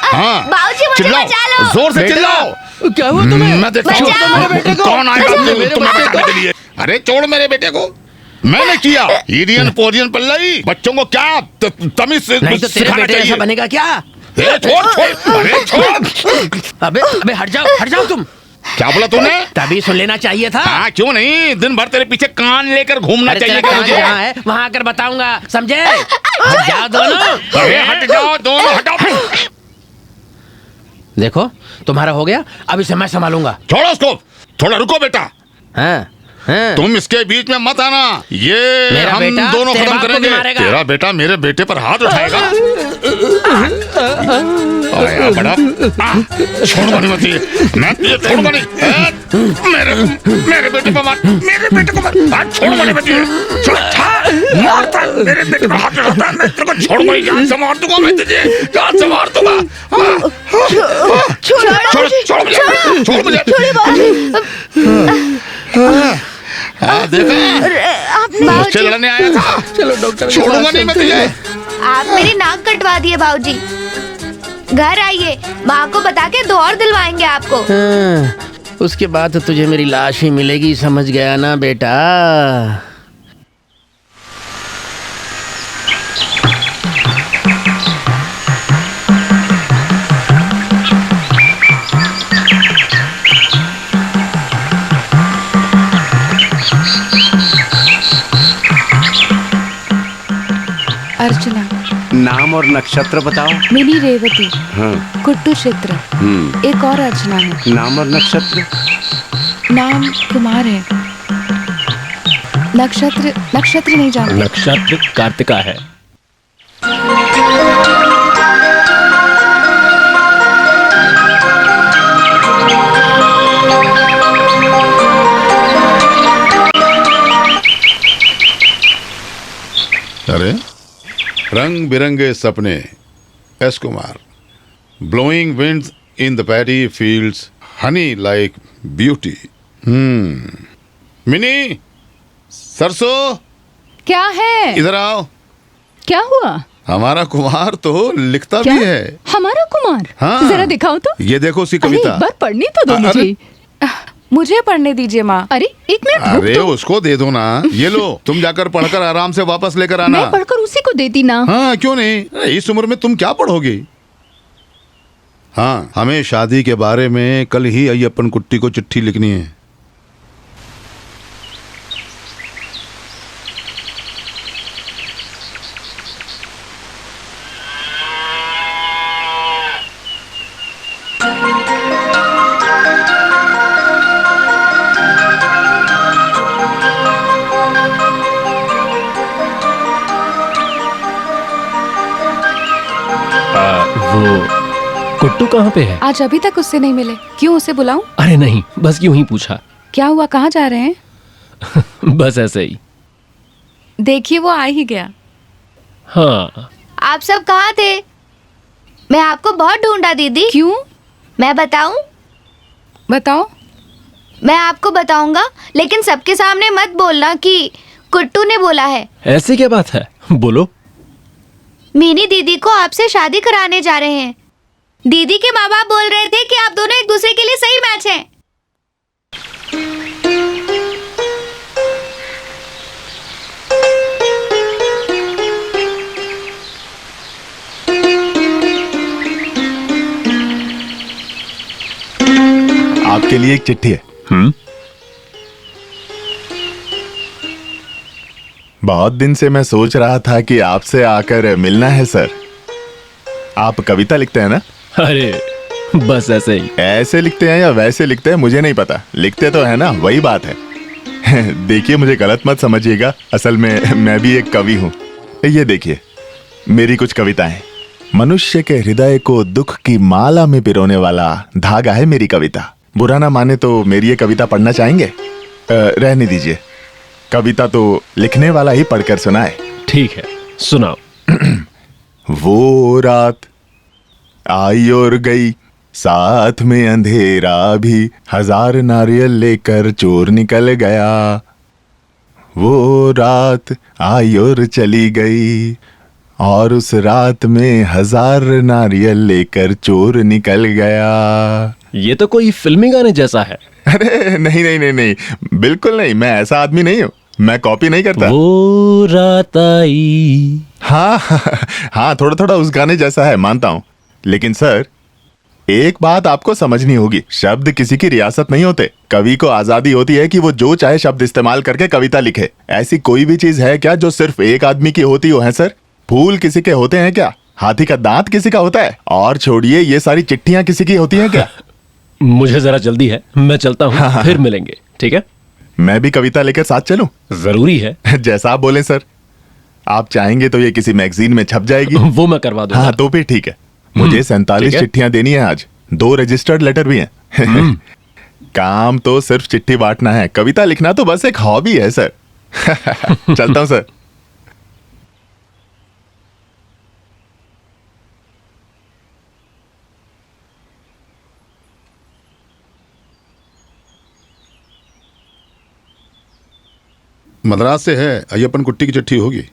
हाँ। बाबूजी, मुझे बचा लो। जोर से चिल्लाओ। क्या हुआ तुम्हें? मैं देखता हूँ मेरे बेटे को। कौन आएगा तुम्हें बचाने के लिए। अरे छोड़ मेरे बेटे को। मैंने किया। ईडियन पोरियन पल्लई, बच्चों को क्या तमीज से नहीं तो तेरे बेटे ऐसा बनेगा क्या? छोड़। अरे छोड़। अबे हट जाओ तुम। क्या बोला तूने? तभी सुन लेना चाहिए था। हाँ, क्यों नहीं? दिन भर तेरे पीछे कान लेकर घूमना चाहिए था मुझे। जहाँ है वहाँ आकर बताऊंगा, समझे? हट जाओ दोनों। अरे हट जाओ दोनों, हटाओ। देखो, तुम्हारा हो गया, अब इसे मैं संभालूंगा। छोड़ो उसको, थोड़ा रुको बेटा। हाँ। तुम इसके बीच में मत आना। ये मेरा हम बेटा दोनों तेरे खत्म बाप को भी करेंगे। मारेगा। तेरा बेटा मेरे बेटे पर हाथ उठाएगा। आया बड़ा। छोड़ो नहीं, मत ये। मैं तुझे छोड़ूंगा नहीं। मेरे बेटे पर मार, मेरे बेटे को मार। छोड़ो नहीं, मत ये। मारता है, मेरे बेटे पर हाथ उठाता है। मैं तेरे को छोड़ूंगा नहीं, जान से मार दूंगा मैं तुझे, जान से मार दूंगा। छोड़ मुझे। देखा, मुझसे लड़ने आया था। चलो डॉक्टर, छोड़ूंगा नहीं मैं तुझे। आप मेरी नाक कटवा दिए बाबूजी। घर आइए, माँ को बता के 2 और दिलवाएंगे आपको। उसके बाद तो तुझे मेरी लाश ही मिलेगी, समझ गया ना बेटा? अर्चना। नाम और नक्षत्र बताओ। मिनी रेवती। हाँ। कुट्टू क्षेत्र। एक और अर्चना है। नाम और नक्षत्र? नाम कुमार है। नक्षत्र नहीं जानते। नक्षत्र कार्तिका है। अरे रंग बिरंगे सपने, S Kumar, blowing winds in the paddy fields, Honey like beauty. Mini, सरसों, क्या है? इधर आओ। क्या हुआ? हमारा कुमार तो लिखता क्या? भी है। हमारा कुमार? हाँ। जरा दिखाओ तो। ये देखो उसकी अरे कविता। एक बार पढ़ने तो दो अरे- मुझे। मुझे पढ़ने दीजिए माँ। अरे एक मिनट रुक अरे तो। उसको दे दो ना। ये लो, तुम जाकर पढ़कर आराम से वापस लेकर आना। मैं पढ़कर उसी को देती ना। हाँ क्यों नहीं, इस उम्र में तुम क्या पढ़ोगी। हाँ, हमें शादी के बारे में कल ही अय्यप्पन कुट्टी को चिट्ठी लिखनी है। वो कुट्टू कहाँ पे है? आज अभी तक उससे नहीं मिले। क्यों, उसे बुलाऊं? अरे नहीं, बस यूं ही पूछा। क्या हुआ, कहाँ जा रहे हैं? बस ऐसे ही। देखिए वो आ ही गया। हाँ। आप सब कहाँ थे? मैं आपको बहुत ढूंढा दीदी। क्यों? मैं बताऊं? बताओ। मैं आपको बताऊंगा, लेकिन सबके सामने मत बोलना कि कुट्टू ने बोला है। ऐसी क्या बात है, बोलो। मीनी दीदी को आपसे शादी कराने जा रहे हैं। दीदी के माँ बाप बोल रहे थे कि आप दोनों एक दूसरे के लिए सही मैच हैं। आपके लिए एक चिट्ठी है। बहुत दिन से मैं सोच रहा था कि आपसे आकर मिलना है सर। आप कविता लिखते हैं ना? अरे बस ऐसे ही। ऐसे लिखते हैं या वैसे लिखते हैं मुझे नहीं पता, लिखते तो है ना, वही बात है। देखिए मुझे गलत मत समझिएगा, असल में मैं भी एक कवि हूँ। ये देखिए मेरी कुछ कविताएं। मनुष्य के हृदय को दुख की माला में पिरोने वाला धागा है मेरी कविता। बुरा ना माने तो मेरी ये कविता पढ़ना चाहेंगे? रहने दीजिए, कविता तो लिखने वाला ही पढ़कर सुनाए। ठीक है, सुनाओ। वो रात आई और गई, साथ में अंधेरा भी, 1000 नारियल लेकर चोर निकल गया। वो रात आई और चली गई, और उस रात में 1000 नारियल लेकर चोर निकल गया। ये तो कोई फिल्मी गाने जैसा है। अरे नहीं नहीं नहीं नहीं, बिल्कुल नहीं, मैं ऐसा आदमी नहीं हूँ, मैं कॉपी नहीं करता। वो रात आई। हाँ हाँ, थोड़ा थोड़ा उस गाने जैसा है, मानता हूँ। लेकिन सर एक बात आपको समझनी होगी, शब्द किसी की रियासत नहीं होते। कवि को आजादी होती है कि वो जो चाहे शब्द इस्तेमाल करके कविता लिखे। ऐसी कोई भी चीज है क्या जो सिर्फ एक आदमी की होती हो? है सर, फूल किसी के होते हैं क्या? हाथी का दांत किसी का होता है? और छोड़िए, ये सारी चिट्ठियां किसी की होती हैं क्या? मुझे जरा जल्दी है, मैं चलता हूँ। हाँ। फिर मिलेंगे, ठीक है? मैं भी कविता लेकर साथ चलूं? जरूरी है। जैसा आप बोले सर। आप चाहेंगे तो ये किसी मैगजीन में छप जाएगी। वो मैं करवा दूंगा। हाँ तो भी ठीक है। मुझे 47 ठीक है। चिट्ठियां देनी है आज, 2 रजिस्टर्ड लेटर भी हैं। काम तो सिर्फ चिट्ठी बांटना है, कविता लिखना तो बस एक हॉबी है सर। चलता हूं सर। मद्रास से है, अय्यप्पन कुट्टी की चिट्ठी होगी।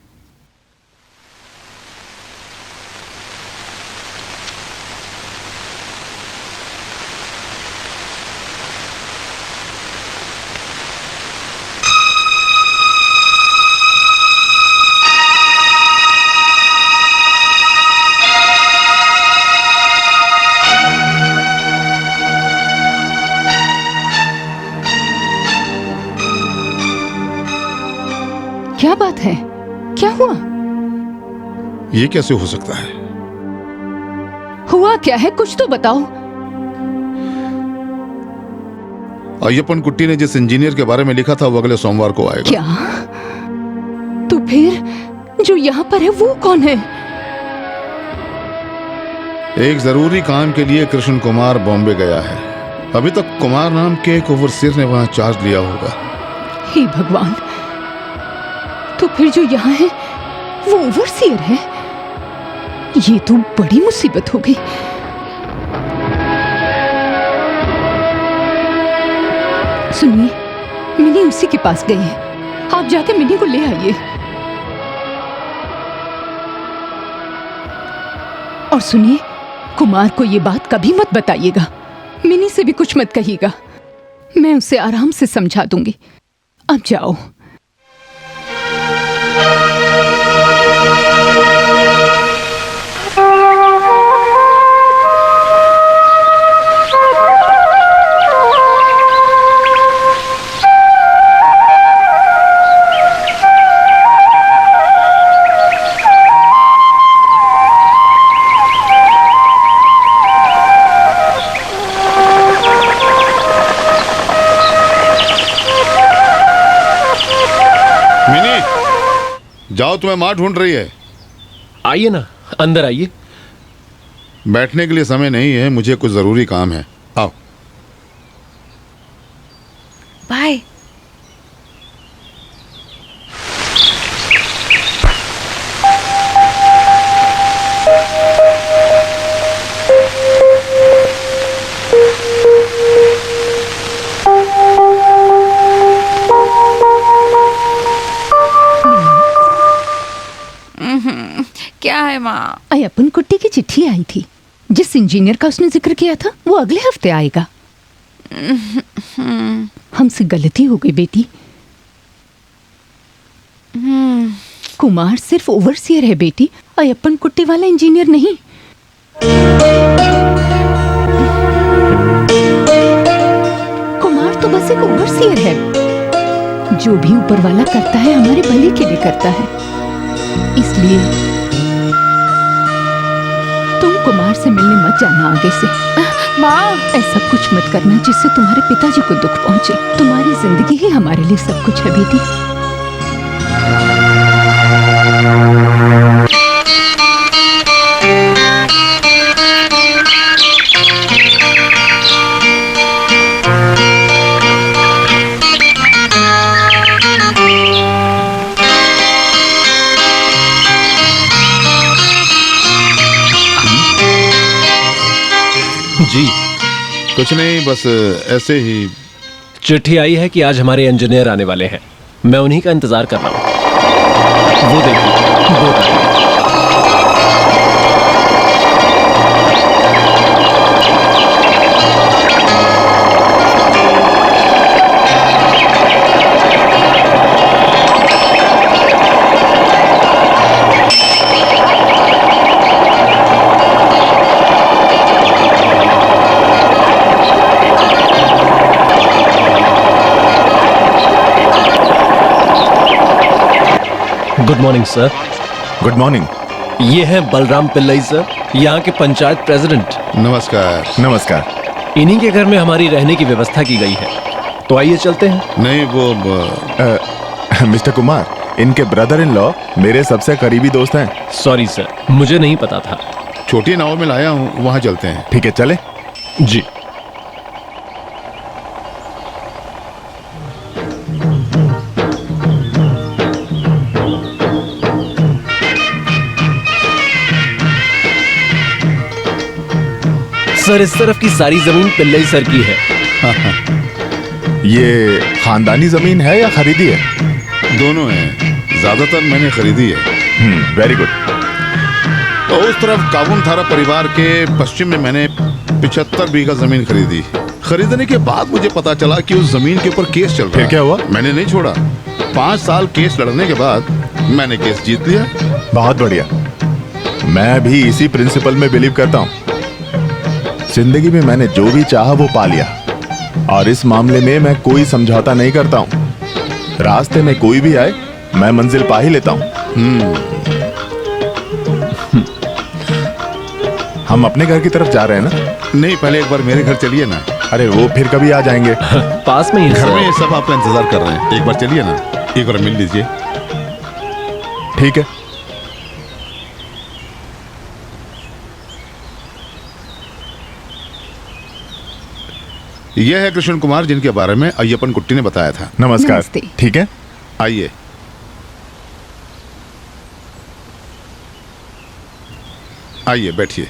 क्या बात है, क्या हुआ? ये कैसे हो सकता है? हुआ क्या है, कुछ तो बताओ। अय्यप्पन कुट्टी ने जिस इंजीनियर के बारे में लिखा था वो अगले सोमवार को आएगा। क्या? तो फिर जो यहाँ पर है वो कौन है? एक जरूरी काम के लिए कृष्ण कुमार बॉम्बे गया है। अभी तक कुमार नाम के एक ओवरसीयर ने वहां चार्ज लिया होगा। हे भगवान, तो फिर जो यहाँ है वो ओवरसीयर है? ये तो बड़ी मुसीबत हो गई। सुनिए, मिनी उसी के पास गई है, आप जाके मिनी को ले आइए। और सुनिए, कुमार को ये बात कभी मत बताइएगा, मिनी से भी कुछ मत कहिएगा, मैं उसे आराम से समझा दूंगी। अब जाओ। जाओ, तुम्हें माँ ढूंढ रही है। आइए ना, अंदर आइए। बैठने के लिए समय नहीं है, मुझे कुछ जरूरी काम है। आओ। बाय। क्या है माँ? अय्यप्पन कुट्टी की चिट्ठी आई थी। जिस इंजीनियर का उसने जिक्र किया था वो अगले हफ्ते आएगा। हमसे गलती हो गई बेटी। कुमार सिर्फ ओवरसियर है बेटी, अय्यप्पन कुट्टी वाला इंजीनियर नहीं। कुमार तो बस एक ओवरसियर है। जो भी ऊपर वाला करता है हमारे भले के लिए करता है। इसलिए तुम कुमार से मिलने मत जाना आगे से। माँ, ऐसा कुछ मत करना जिससे तुम्हारे पिताजी को दुख पहुंचे। तुम्हारी जिंदगी ही हमारे लिए सब कुछ है बेटी। जी कुछ नहीं, बस ऐसे ही। चिट्ठी आई है कि आज हमारे इंजीनियर आने वाले हैं। मैं उन्हीं का इंतजार कर रहा हूँ। वो देखिए, बोट आ गई। Good morning sir. Good morning. ये हैं बलराम पिल्लई सर, यहाँ के पंचायत प्रेसिडेंट। नमस्कार। नमस्कार। इन्हीं के घर में हमारी रहने की व्यवस्था की गई है, तो आइए चलते हैं। नहीं, वो मिस्टर कुमार, इनके ब्रदर इन लॉ मेरे सबसे करीबी दोस्त हैं। सॉरी सर, मुझे नहीं पता था। छोटी नाव में लाया हूँ, वहाँ चलते हैं। ठीक है, चले। जी। सर, इस तरफ की सारी जमीन पिल्लई सर की है। ये खानदानी जमीन है या खरीदी है? दोनों हैं, ज्यादातर मैंने खरीदी है। Very good. तो उस तरफ काबुन थारा परिवार के पश्चिम में मैंने 75 बीघा जमीन खरीदी। खरीदने के बाद मुझे पता चला कि उस जमीन के ऊपर केस चल रहा है। फिर क्या हुआ? मैंने नहीं छोड़ा। 5 साल केस लड़ने के बाद मैंने केस जीत लिया। बहुत बढ़िया। मैं भी इसी प्रिंसिपल में बिलीव करता हूँ। जिंदगी में मैंने जो भी चाहा वो पा लिया, और इस मामले में मैं कोई समझौता नहीं करता हूँ। रास्ते में कोई भी आए, मैं मंजिल पा ही लेता हूँ। हम अपने घर की तरफ जा रहे हैं ना? नहीं, पहले एक बार मेरे घर चलिए ना। अरे वो फिर कभी आ जाएंगे। पास में ही घर सर। में सब आपका इंतजार कर रहे हैं। एक बार चलिए ना, एक बार मिल लीजिए। ठीक है। यह है कृष्ण कुमार, जिनके बारे में अय्यप्पन कुट्टी ने बताया था। नमस्कार। नमस्ते। ठीक है, आइए। आइए बैठिए।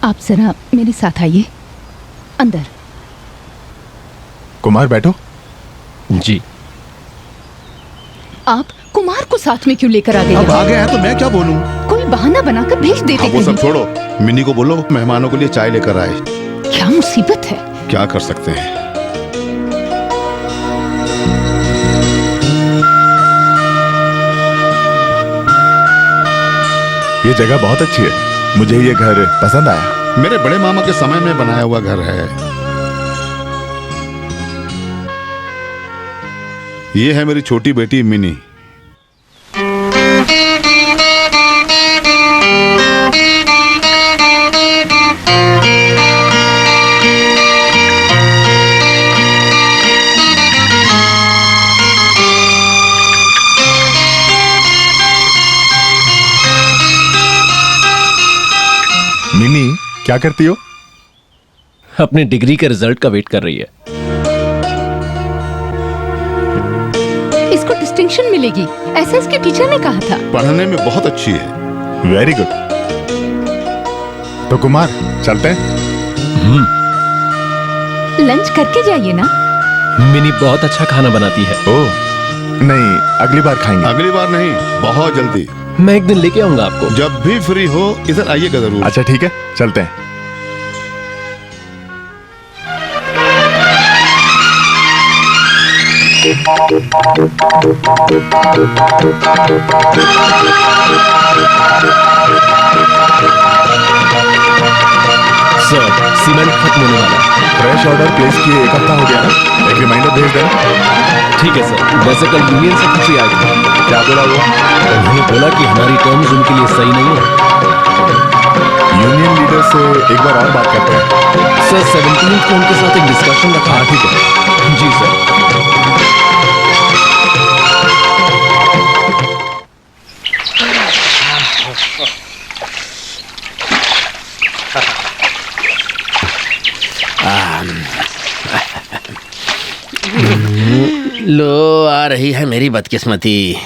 आप जरा मेरे साथ आइए अंदर। कुमार बैठो। जी। आप कुमार को साथ में क्यों लेकर आ गए? अब आ गए हैं तो मैं क्या बोलूं? कोई बहाना बनाकर भेज देते। वो सब छोड़ो, मिनी को बोलो मेहमानों के लिए चाय लेकर आए। क्या मुसीबत है? क्या कर सकते हैं। ये जगह बहुत अच्छी है, मुझे ये घर पसंद आया। मेरे बड़े मामा के समय में बनाया हुआ घर है। ये है मेरी छोटी बेटी मिनी। मिनी क्या करती हो? अपने डिग्री के रिजल्ट का वेट कर रही है। इसको डिस्टिंक्शन मिलेगी, ऐसा इसके टीचर ने कहा था। पढ़ने में बहुत अच्छी है। Very good. तो कुमार चलते हैं? लंच करके जाइए ना। मिनी बहुत अच्छा खाना बनाती है। ओह नहीं, अगली बार खाएंगे। अगली बार नहीं, बहुत जल्दी। मैं एक दिन लेके आऊंगा आपको। जब भी फ्री हो इधर आइएगा जरूर। अच्छा ठीक है, चलते हैं। सर, सीमेंट खत्म होने वाला है। फ्रेश ऑर्डर प्लेस किए 1 हफ्ता हो गया ना, एक रिमाइंडर भेज देना। ठीक है सर। वैसे कल यूनियन सेक्रेटरी आए थे। क्या बोला वो? उन्होंने बोला कि हमारी टर्म्स उनके लिए सही नहीं है। यूनियन लीडर से एक बार और बात करते हैं। सर 17 को उनके साथ एक डिस्कशन रखा है। ठीक है। जी सर। लो आ रही है मेरी बदकिस्मती।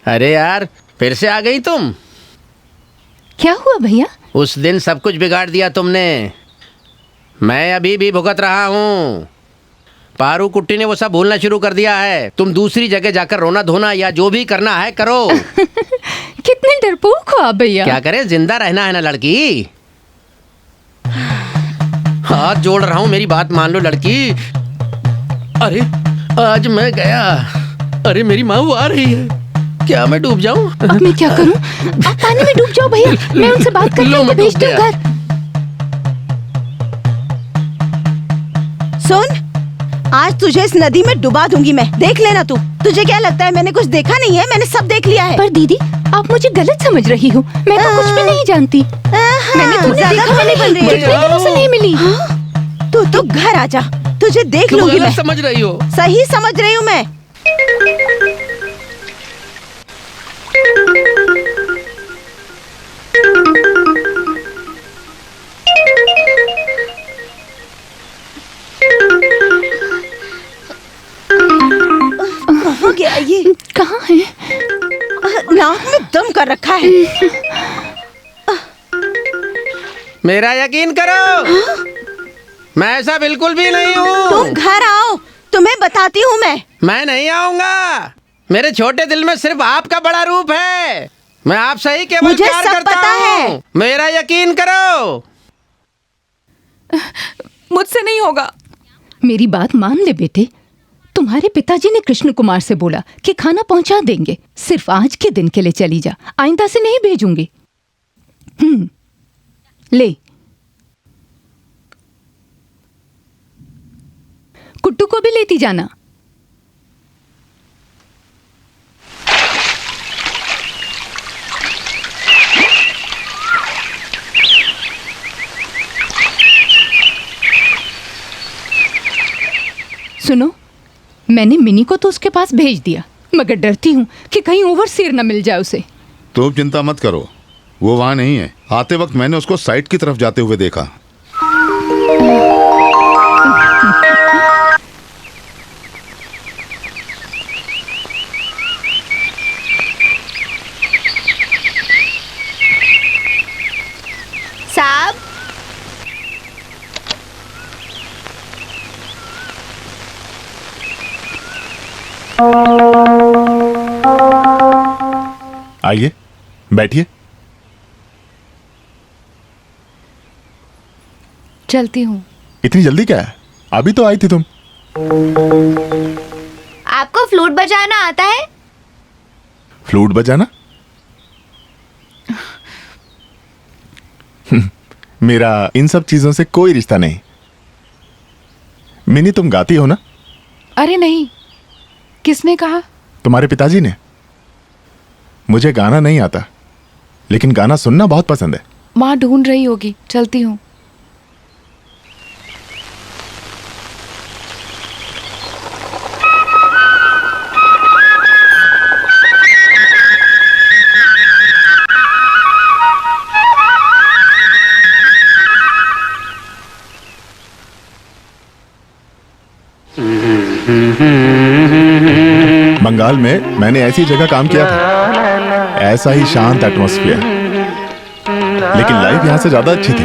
अरे यार, फिर से आ गई तुम। क्या हुआ भैया? उस दिन सब कुछ बिगाड़ दिया तुमने। मैं अभी भी भुगत रहा हूँ। पारू कुट्टी ने वो सब भूलना शुरू कर दिया है। तुम दूसरी जगह जाकर रोना धोना या जो भी करना है करो। कितने डरपोक हो आप भैया। क्या करें, जिंदा रहना है ना लड़की। हाथ जोड़ रहा हूँ, मेरी बात मान लो लड़की। अरे आज मैं गया। अरे मेरी माँ वो आ रही है। क्या मैं डूब जाऊं? अब मैं क्या करूं? आप पानी में डूब जाओ भैया, मैं उनसे बात करके उनको भेजती हूँ घर। सुन, आज तुझे इस नदी में डुबा दूंगी मैं, देख लेना तू। तुझे क्या लगता है मैंने कुछ देखा नहीं है? मैंने सब देख लिया है। पर दीदी, आप मुझे गलत समझ रही हो। मैं तो कुछ भी नहीं जानती। मैंने तुम्हें देखा बन रही है। कितने दिनों से नहीं मिली। तू तो घर आजा, तुझे देख लूंगी मैं। समझ रही हो? सही समझ रही हूँ मैं। कहाँ गया ये? कहाँ है? नाक में दम कर रखा है। मेरा यकीन करो, मैं ऐसा बिल्कुल भी नहीं हूँ। तुम घर आओ, तुम्हें बताती हूँ मैं नहीं आऊंगा। मेरे छोटे दिल में सिर्फ आपका बड़ा रूप है। मैं आपसे ही केवल मुझे प्यार सब करता पता है। हूँ। मेरा यकीन करो। मुझसे नहीं होगा। मेरी बात मान ले बेटे। तुम्हारे पिताजी ने कृष्ण कुमार से बोला कि खाना पहुंचा देंगे। सिर्फ आज के दिन के लिए चली जा, आइंदा से नहीं भेजूंगी। ले, कुट्टू को भी लेती जाना। सुनो, मैंने मिनी को तो उसके पास भेज दिया, मगर डरती हूँ कि कहीं ओवरसीयर न मिल जाए उसे। तुम चिंता मत करो, वो वहां नहीं है। आते वक्त मैंने उसको साइट की तरफ जाते हुए देखा। आइए, बैठिए। चलती हूँ। इतनी जल्दी क्या है? अभी तो आई थी तुम। आपको फ्लूट बजाना आता है? फ्लूट बजाना? मेरा इन सब चीजों से कोई रिश्ता नहीं। मिनी, तुम गाती हो ना? अरे नहीं, किसने कहा? तुम्हारे पिताजी ने। मुझे गाना नहीं आता, लेकिन गाना सुनना बहुत पसंद है। माँ ढूंढ रही होगी, चलती हूँ। बंगाल में मैंने ऐसी जगह काम किया था, ऐसा ही शांत एटमॉस्फेयर, लेकिन लाइफ यहां से ज्यादा अच्छी थी।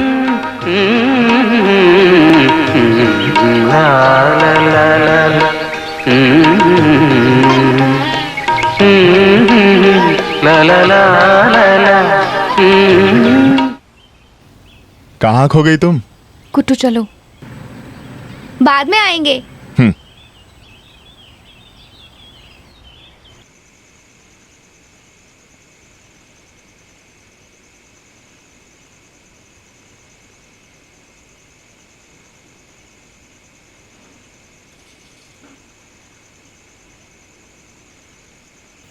कहाँ खो गई तुम? कुट्टू चलो। बाद में आएंगे।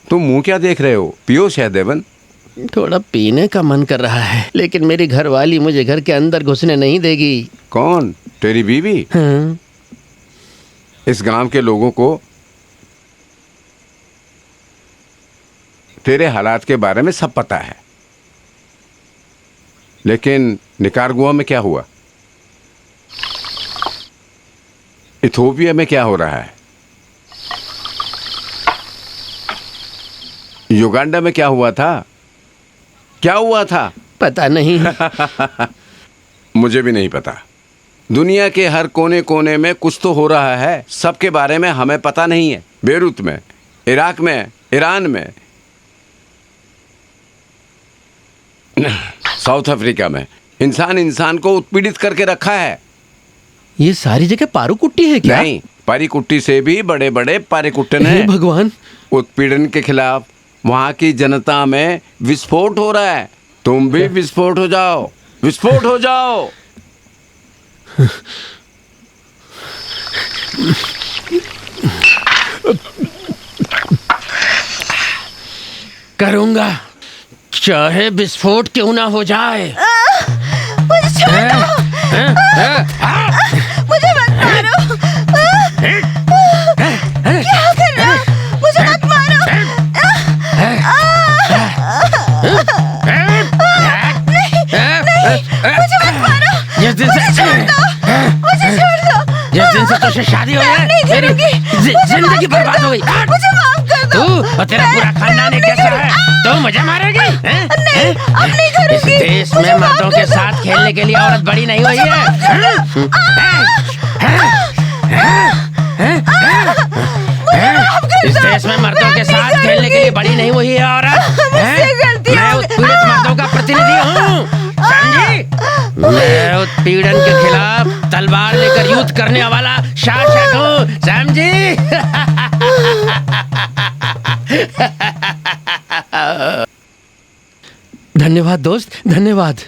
तुम मुंह क्या देख रहे हो? पियो सहदेवन। थोड़ा पीने का मन कर रहा है, लेकिन मेरी घरवाली मुझे घर के अंदर घुसने नहीं देगी। कौन? तेरी बीवी? हाँ। इस गांव के लोगों को तेरे हालात के बारे में सब पता है, लेकिन निकारागुआ में क्या हुआ? इथियोपिया में क्या हो रहा है? युगांडा में क्या हुआ था? क्या हुआ था? पता नहीं। मुझे भी नहीं पता। दुनिया के हर कोने कोने में कुछ तो हो रहा है, सबके बारे में हमें पता नहीं है। बेरूत में, इराक में, ईरान में, साउथ अफ्रीका में इंसान इंसान को उत्पीड़ित करके रखा है। ये सारी जगह पारू कुट्टी है क्या? नहीं, पारी कुट्टी से भी बड़े बड़े पारी कुट्टन हैं। भगवान! उत्पीड़न के खिलाफ वहां की जनता में विस्फोट हो रहा है। तुम भी विस्फोट हो जाओ, विस्फोट हो जाओ। करूंगा, चाहे विस्फोट क्यों ना हो जाए। मुझे छोड़ दो। मुझे मत मारो। क्या कर रहे हो? मुझे मत मारो। नहीं, मुझे मत मारो। मुझे छोड़ दो। मुझे छोड़ दो। जिस दिन से तुझसे शादी हुई है, मेरी जिंदगी बर्बाद हो गई। मुझे माफ कर दो। तू और तेरा पूरा खानदान एक जैसा है। तो मुझे मारेगी? नहीं, अब नहीं करूंगी। इस देश में मर्दों के साथ खेलने के लिए औरत बड़ी नहीं हुई है। इस देश में मर्दों के साथ खेलने के लिए बड़ी नहीं हुई है औरत। मैं उत्पीड़ित मर्दों का प्रतिनिधि हूँ, समझी? मैं उत्पीड़न के खिलाफ तलवार लेकर युद्ध करने वाला शासक हूँ, समझी? धन्यवाद दोस्त, धन्यवाद।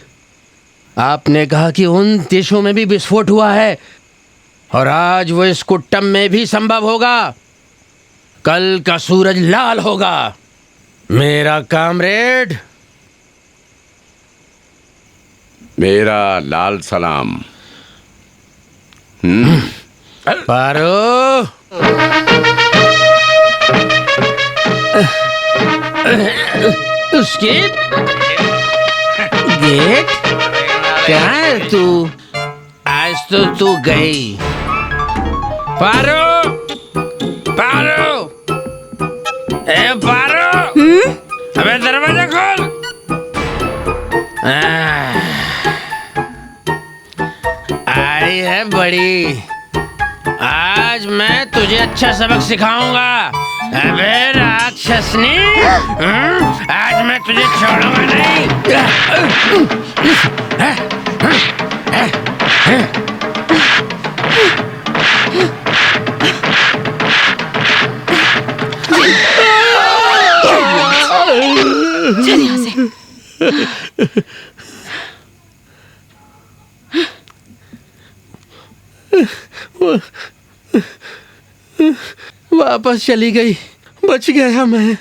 आपने कहा कि उन देशों में भी विस्फोट हुआ है, और आज वो इस कुट्टम में भी संभव होगा। कल का सूरज लाल होगा। मेरा कामरेड, मेरा लाल सलाम। पारो, उसके गेट कहाँ है तू? आज तो तू गई। पारो, पारो, ए पारो, अबे दरवाजा खोल। आई है बड़ी। आज मैं तुझे अच्छा सबक सिखाऊंगा। अबे राक्षसनी, आज मैं तुझे छोड़ूंगा नहीं। चल यहाँ से। वापस चली गई, बच गया मैं।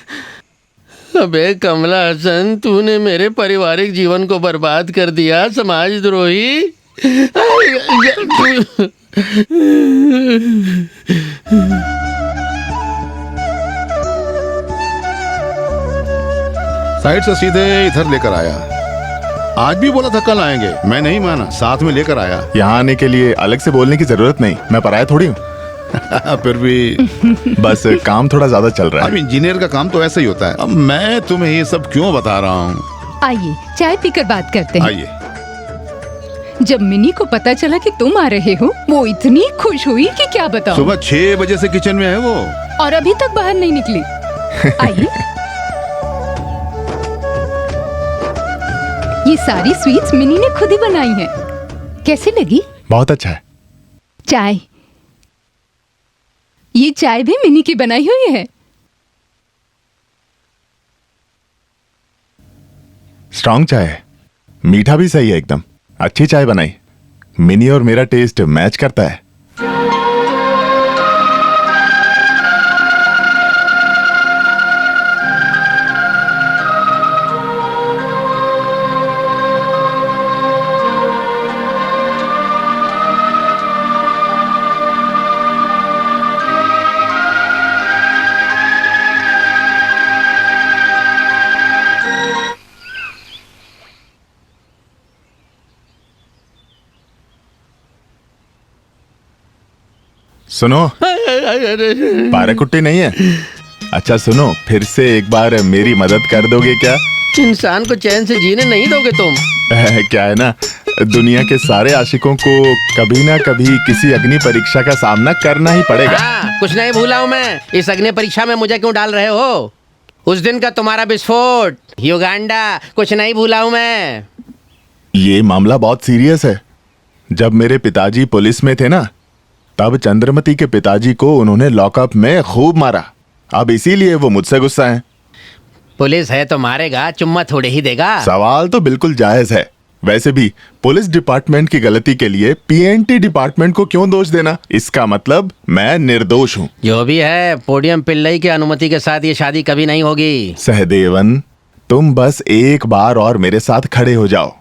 अबे कमला हसन, तूने मेरे पारिवारिक जीवन को बर्बाद कर दिया, समाजद्रोही। साइड से सीधे इधर लेकर आया। आज भी बोला था कल आएंगे, मैं नहीं माना, साथ में लेकर आया। यहाँ आने के लिए अलग से बोलने की जरूरत नहीं, मैं पराया थोड़ी हूँ। फिर भी बस काम थोड़ा ज्यादा चल रहा अब है। इंजीनियर का काम तो ऐसा ही होता है। अब मैं तुम्हें ये सब क्यों बता रहा हूँ? आइए चाय पीकर बात करते हैं। आइए। जब मिनी को पता चला कि तुम आ रहे हो, वो इतनी खुश हुई कि क्या बताऊं। सुबह 6 बजे से किचन में है वो, और अभी तक बाहर नहीं निकली। आइए। ये सारी स्वीट्स मिनी ने खुद ही बनाई हैं। कैसी लगी? बहुत अच्छा है। चाय, ये चाय भी मिनी की बनाई हुई है। स्ट्रॉन्ग चाय है, मीठा भी सही है एकदम। अच्छी चाय बनाई। मिनी और मेरा टेस्ट मैच करता है। सुनो, पाराकुट्टी नहीं है। अच्छा सुनो, फिर से एक बार मेरी मदद कर दोगे क्या? इंसान को चैन से जीने नहीं दोगे तुम। क्या है ना, दुनिया के सारे आशिकों को कभी ना कभी किसी अग्नि परीक्षा का सामना करना ही पड़ेगा। हाँ, कुछ नहीं भूला हूँ मैं। इस अग्नि परीक्षा में मुझे क्यों डाल रहे हो? उस दिन का तुम्हारा विस्फोट, युगांडा, कुछ नहीं भूला हूँ मैं। ये मामला बहुत सीरियस है। जब मेरे पिताजी पुलिस में थे ना, तब चंद्रमती के पिताजी को उन्होंने लॉकअप में खूब मारा। अब इसीलिए वो मुझसे गुस्सा है। पुलिस है तो मारेगा, चुम्मा थोड़े ही देगा। सवाल तो बिल्कुल जायज है। वैसे भी पुलिस डिपार्टमेंट की गलती के लिए पीएनटी डिपार्टमेंट को क्यों दोष देना? इसका मतलब मैं निर्दोष हूँ। जो भी है, पोडियम पिल्लई की अनुमति के साथ ये शादी कभी नहीं होगी। सहदेवन, तुम बस एक बार और मेरे साथ खड़े हो जाओ।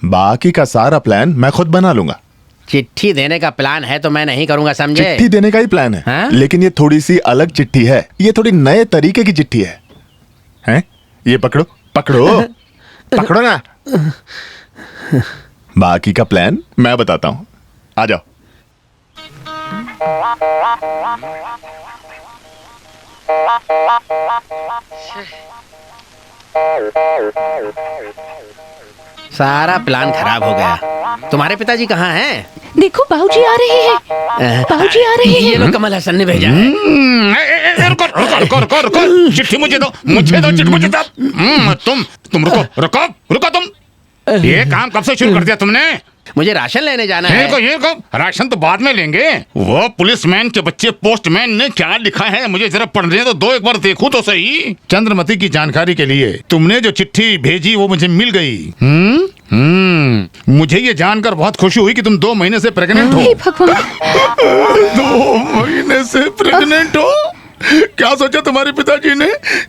बाकी का सारा प्लान मैं खुद बना लूंगा। चिट्ठी देने का प्लान है तो मैं नहीं करूंगा, समझे? चिट्ठी देने का ही प्लान है। हाँ? लेकिन ये थोड़ी सी अलग चिट्ठी है। ये थोड़ी नए तरीके की चिट्ठी है। हैं? ये पकड़ो पकड़ो पकड़ो ना। बाकी का प्लान मैं बताता हूं, आ जाओ। सारा प्लान खराब हो गया। तुम्हारे पिताजी कहाँ हैं? देखो बाबूजी आ रहे हैं। बाबूजी आ रहे हैं। ये लो, कमल हसन ने भेजा है। रुको, चिट्ठी मुझे दो, चिट्ठी मुझे दो। तुम रुको तुम। ये काम कब से शुरू कर दिया तुमने? मुझे राशन लेने जाना है। ये को राशन तो बाद में लेंगे। वो पुलिसमैन के बच्चे पोस्टमैन ने क्या लिखा है मुझे जरा पढ़ने तो दो, एक बार देखूं तो सही। चंद्रमती की जानकारी के लिए तुमने जो चिट्ठी भेजी वो मुझे मिल गई। मुझे ये जानकर बहुत खुशी हुई कि तुम 2 महीने से प्रेग्नेंट हो। हे भगवान। 2 महीने से प्रेग्नेंट हो? क्या सोचा तुम्हारे पिताजी ने?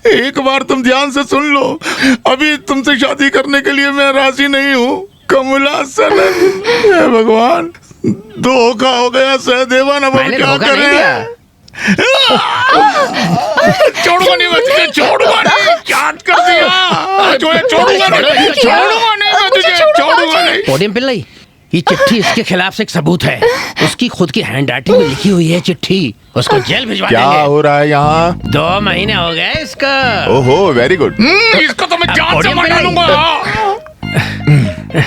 एक बार तुम ध्यान से सुन लो, अभी तुमसे शादी करने के लिए मैं राजी नहीं हूँ। कमला सनन, हे भगवान, धोखा हो गया सहदेवन। अब हम क्या करें? छोड़ूंगा नहीं मैं तुझे, छोड़ूंगा नहीं। याद कर दिया, छोड़ूंगा नहीं मैं तुझे, छोड़ूंगा नहीं। पोडियम पिल्लई, ये चिट्ठी इसके खिलाफ से एक सबूत है। उसकी खुद की हैंड राइटिंग में लिखी हुई है चिट्ठी। उसको जेल भिजवा देंगे। क्या हो रहा है यहाँ? 2 महीने हो गए इसका। ओहो, वेरी गुड। इसको तो मैं जान से मार डालूंगा।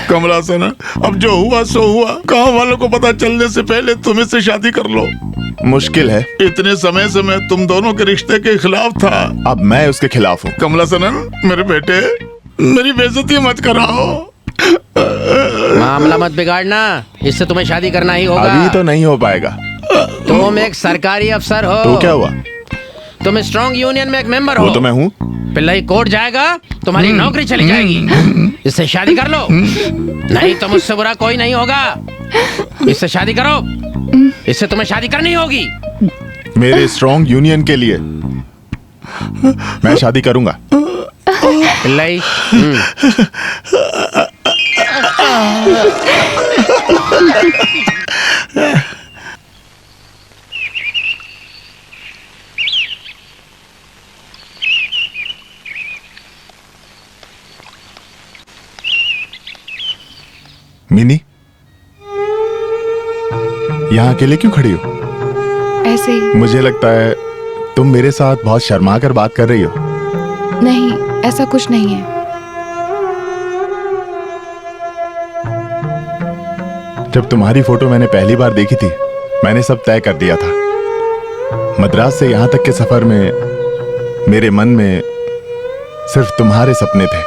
कमला सना, अब जो हुआ सो हुआ। गांव वालों को पता चलने से पहले तुम इससे शादी कर लो। मुश्किल है। इतने समय से मैं तुम दोनों के रिश्ते के खिलाफ था। अब मैं उसके खिलाफ हूँ। कमला सनन, मेरे बेटे, मेरी बेइज्जती मत कराओ। मामला मत बिगाड़ना, इससे तुम्हें शादी करना ही होगा। अभी तो नहीं हो पाएगा। तुम एक सरकारी अफसर हो। तो क्या हुआ? तुम स्ट्रॉन्ग यूनियन में एक मेंबर हो। वो तो मैं हूँ। पिल्लाई कोर्ट जाएगा, तुम्हारी नौकरी चली जाएगी। इससे शादी कर लो, नहीं तो मुझसे बुरा कोई नहीं होगा। इससे शादी करो, इससे तुम्हें शादी करनी होगी। मेरे स्ट्रॉन्ग यूनियन के लिए मैं शादी करूंगा। पिल्लाई, मिनी, यहाँ अकेले क्यों खड़ी हो? ऐसे ही। मुझे लगता है तुम मेरे साथ बहुत शर्मा कर बात कर रही हो। नहीं, ऐसा कुछ नहीं है। जब तुम्हारी फोटो मैंने पहली बार देखी थी, मैंने सब तय कर दिया था। मद्रास से यहाँ तक के सफर में मेरे मन में सिर्फ तुम्हारे सपने थे।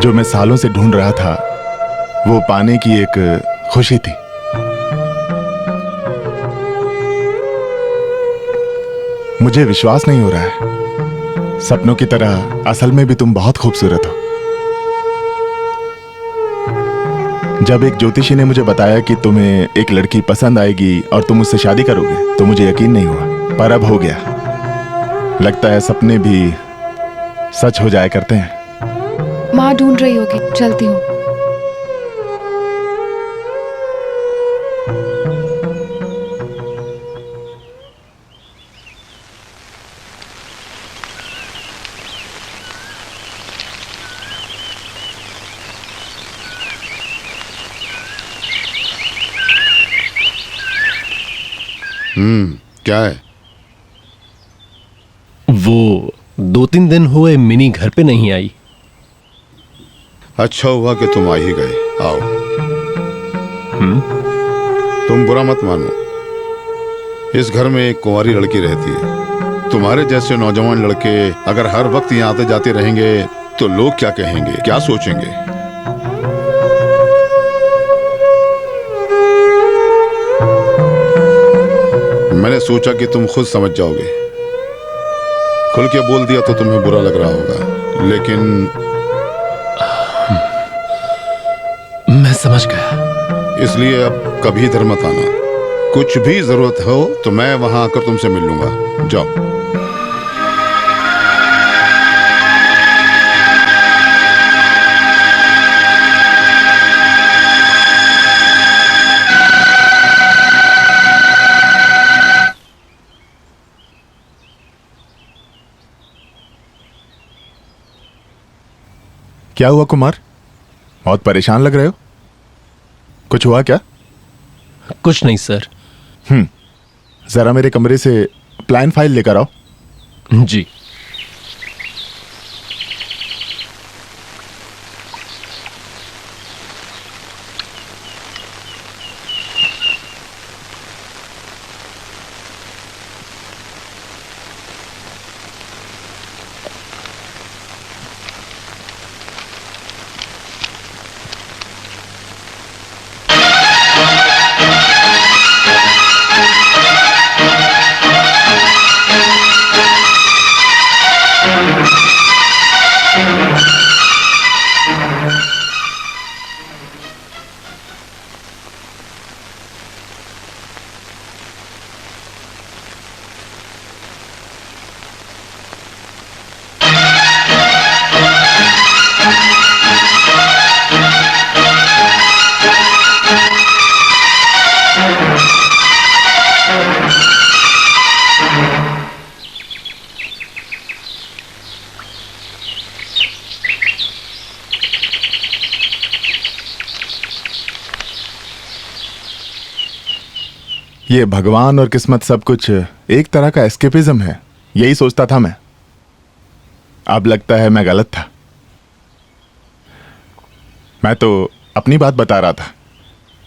जो मैं सालों से ढूंढ रहा था, वो पाने की एक खुशी थी। मुझे विश्वास नहीं हो रहा है, सपनों की तरह असल में भी तुम बहुत खूबसूरत हो। जब एक ज्योतिषी ने मुझे बताया कि तुम्हें एक लड़की पसंद आएगी और तुम उससे शादी करोगे, तो मुझे यकीन नहीं हुआ, पर अब हो गया। लगता है सपने भी सच हो जाया करते हैं। माँ ढूंढ रही होगी, चलती हूँ। क्या है? वो 2-3 दिन हुए मिनी घर पे नहीं आई। अच्छा हुआ कि तुम आ ही गए। आओ। तुम बुरा मत मानो, इस घर में एक कुंवारी लड़की रहती है। तुम्हारे जैसे नौजवान लड़के अगर हर वक्त यहाँ आते जाते रहेंगे तो लोग क्या कहेंगे, क्या सोचेंगे? मैंने सोचा कि तुम खुद समझ जाओगे। खुल के बोल दिया तो तुम्हें बुरा लग रहा होगा, लेकिन मैं समझ गया। इसलिए अब कभी इधर मत आना। कुछ भी जरूरत हो तो मैं वहां आकर तुमसे मिल लूंगा। जाओ। क्या हुआ कुमार? बहुत परेशान लग रहे हो। कुछ हुआ क्या? कुछ नहीं सर। जरा मेरे कमरे से प्लान फाइल लेकर आओ। जी। ये भगवान और किस्मत सब कुछ एक तरह का एस्केपिज्म है, यही सोचता था मैं। अब लगता है मैं गलत था। मैं तो अपनी बात बता रहा था।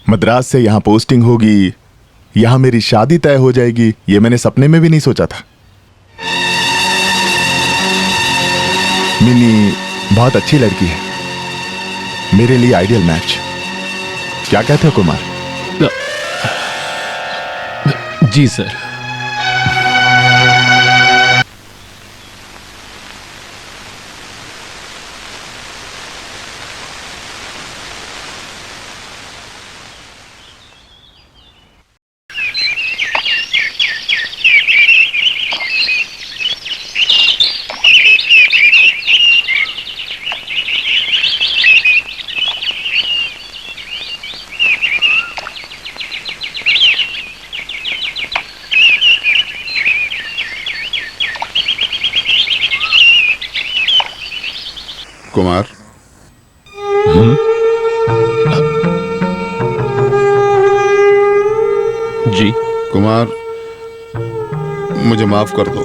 मद्रास से यहाँ पोस्टिंग होगी, यहाँ मेरी शादी तय हो जाएगी, ये मैंने सपने में भी नहीं सोचा था। मिनी बहुत अच्छी लड़की है, मेरे लिए आइडियल मैच। क्या कहते हो कुमार? जी सर। कुमार, जी कुमार, मुझे माफ कर दो।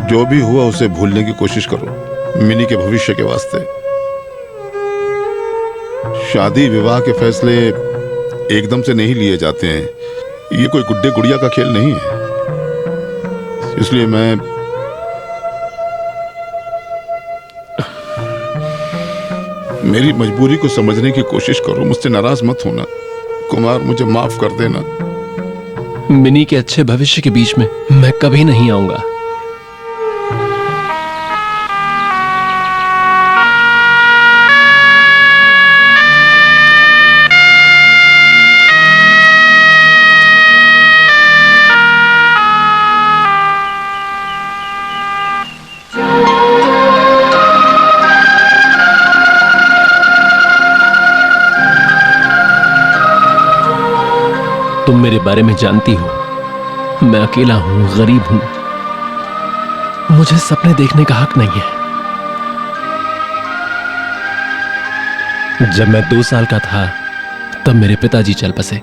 जो भी हुआ उसे भूलने की कोशिश करो, मिनी के भविष्य के वास्ते। शादी विवाह के फैसले एकदम से नहीं लिए जाते हैं, ये कोई गुड्डे गुड़िया का खेल नहीं है। इसलिए मैं मेरी मजबूरी को समझने की कोशिश करो, मुझसे नाराज मत होना। कुमार, मुझे माफ कर देना। मिनी के अच्छे भविष्य के बीच में मैं कभी नहीं आऊंगा। तुम मेरे बारे में जानती हो, मैं अकेला हूं, गरीब हूं, मुझे सपने देखने का हक नहीं है। जब मैं 2 साल का था तब मेरे पिताजी चल बसे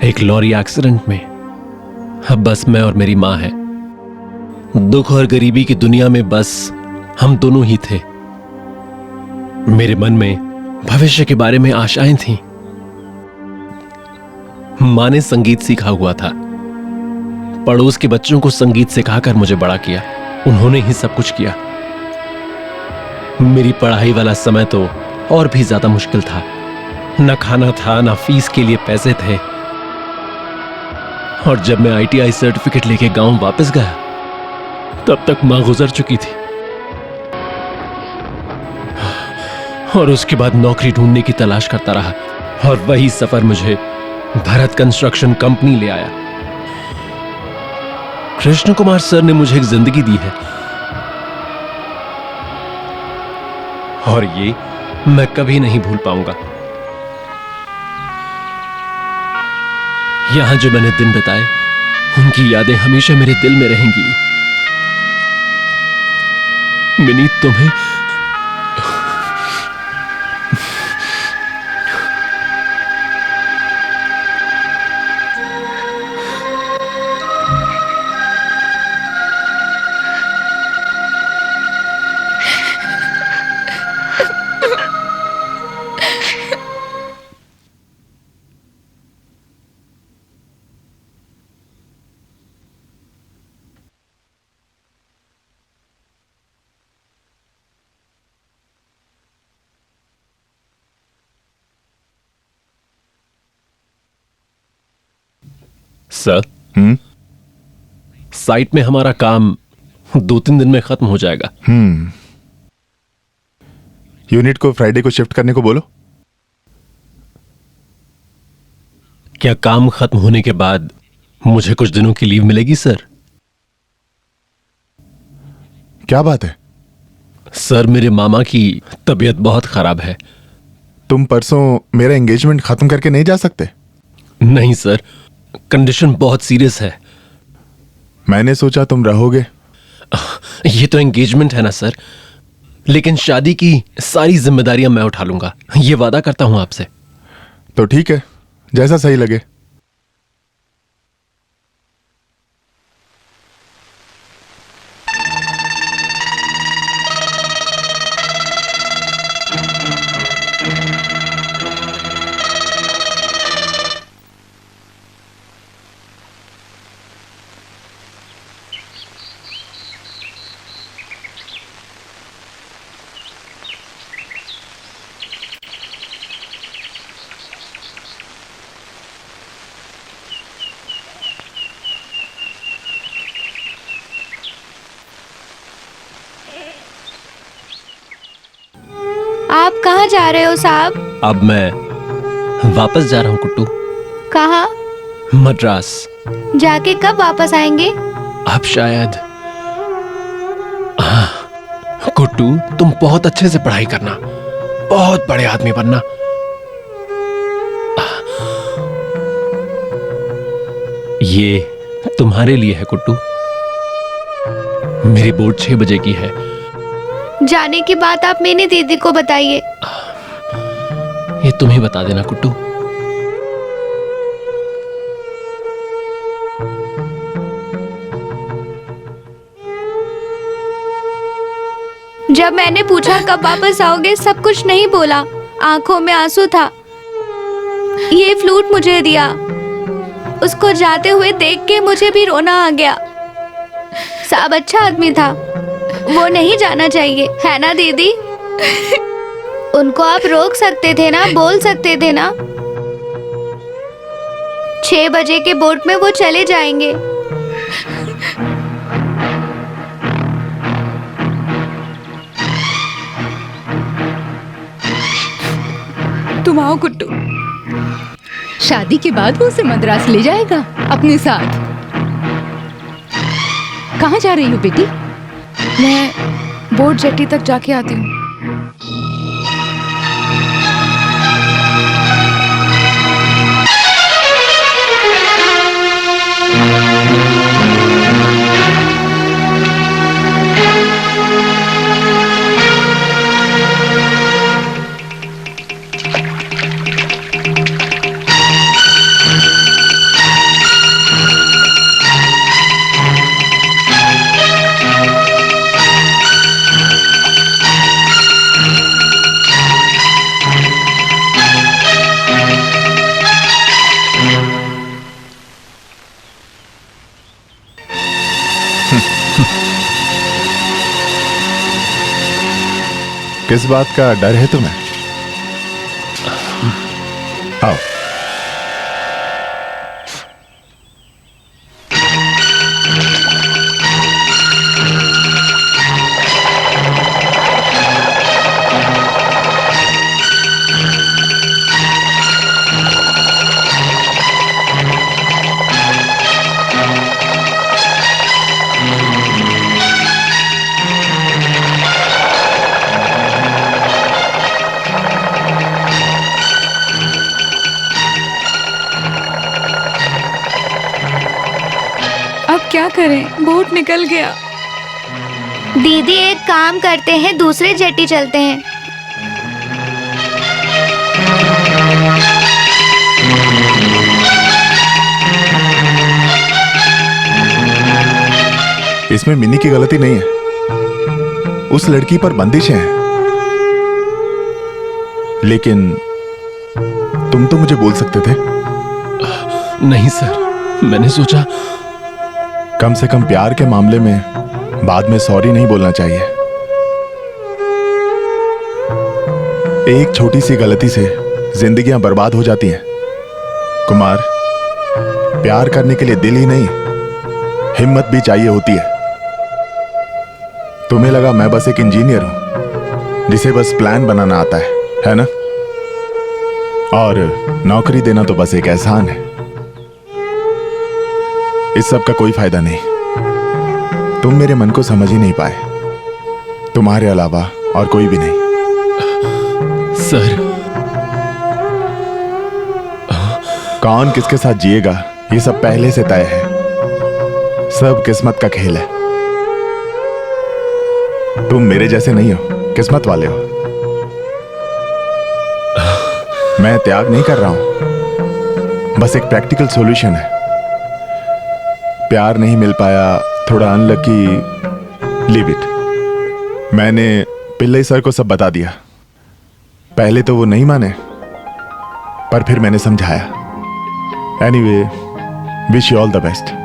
एक लॉरी एक्सीडेंट में। अब बस मैं और मेरी मां है। दुख और गरीबी की दुनिया में बस हम दोनों ही थे। मेरे मन में भविष्य के बारे में आशाएं थीं। मां ने संगीत सीखा हुआ था, पड़ोस के बच्चों को संगीत सिखाकर मुझे बड़ा किया। उन्होंने ही सब कुछ किया। मेरी पढ़ाई वाला समय तो और भी ज्यादा मुश्किल था। न खाना था, न फीस के लिए पैसे थे। और जब मैं ITI सर्टिफिकेट लेके गांव वापस गया तब तक मां गुजर चुकी थी। और उसके बाद नौकरी ढूंढने की तलाश करता रहा, और वही सफर मुझे भरत कंस्ट्रक्शन कंपनी ले आया। कृष्ण कुमार सर ने मुझे एक जिंदगी दी है, और ये मैं कभी नहीं भूल पाऊंगा। यहां जो मैंने दिन बिताए, उनकी यादें हमेशा मेरे दिल में रहेंगी। मिनी, तुम्हें सर, साइट में हमारा काम 2-3 दिन में खत्म हो जाएगा। यूनिट को फ्राइडे को शिफ्ट करने को बोलो। क्या काम खत्म होने के बाद मुझे कुछ दिनों की लीव मिलेगी सर? क्या बात है? सर, मेरे मामा की तबीयत बहुत खराब है। तुम परसों मेरा एंगेजमेंट खत्म करके नहीं जा सकते? नहीं सर, कंडीशन बहुत सीरियस है। मैंने सोचा तुम रहोगे। ये तो एंगेजमेंट है ना सर, लेकिन शादी की सारी जिम्मेदारियां मैं उठा लूंगा, ये वादा करता हूं आपसे। तो ठीक है, जैसा सही लगे। जा रहे हो साहब? अब मैं वापस जा रहा हूँ कुट्टू, कहाँ? मद्रास। जाके कब वापस आएंगे? अब शायद। हाँ, कुट्टू तुम बहुत अच्छे से पढ़ाई करना, बहुत बड़े आदमी बनना। ये तुम्हारे लिए है कुट्टू। मेरी बोर्ड 6 बजे की है। जाने की बात आप मेरी दीदी को बताइए। ये तुम ही बता देना कुट्टू। जब मैंने पूछा कब वापस आओगे, सब कुछ नहीं बोला, आंखों में आंसू था। ये फ्लूट मुझे दिया, उसको जाते हुए देख के मुझे भी रोना आ गया। साहब अच्छा आदमी था, वो नहीं जाना चाहिए, है ना दीदी? उनको आप रोक सकते थे ना, बोल सकते थे ना। 6 बजे के बोट में वो चले जाएंगे। तुम आओ कुट्टू। शादी के बाद वो उसे मद्रास ले जाएगा अपने साथ। कहाँ जा रही हो बेटी? मैं बोट जेटी तक जाके आती हूँ। किस बात का डर है तुम्हें? आओ। अब क्या करें, बोट निकल गया। दीदी एक काम करते हैं, दूसरे जेटी चलते हैं। इसमें मिनी की गलती नहीं है, उस लड़की पर बंदिशें हैं। लेकिन तुम तो मुझे बोल सकते थे। नहीं सर, मैंने सोचा कम से कम प्यार के मामले में बाद में सॉरी नहीं बोलना चाहिए। एक छोटी सी गलती से जिंदगियां बर्बाद हो जाती हैं। कुमार, प्यार करने के लिए दिल ही नहीं, हिम्मत भी चाहिए होती है। तुम्हें लगा मैं बस एक इंजीनियर हूं जिसे बस प्लान बनाना आता है ना? और नौकरी देना तो बस एक एहसान है। इस सब का कोई फायदा नहीं। तुम मेरे मन को समझ ही नहीं पाए, तुम्हारे अलावा और कोई भी नहीं। सर, कौन किसके साथ जिएगा ये सब पहले से तय है। सब किस्मत का खेल है। तुम मेरे जैसे नहीं हो, किस्मत वाले हो। मैं त्याग नहीं कर रहा हूं, बस एक प्रैक्टिकल सॉल्यूशन है। प्यार नहीं मिल पाया, थोड़ा अनलकी, लीव इट। मैंने पिल्लई सर को सब बता दिया। पहले तो वो नहीं माने, पर फिर मैंने समझाया। Anyway, wish you all the best.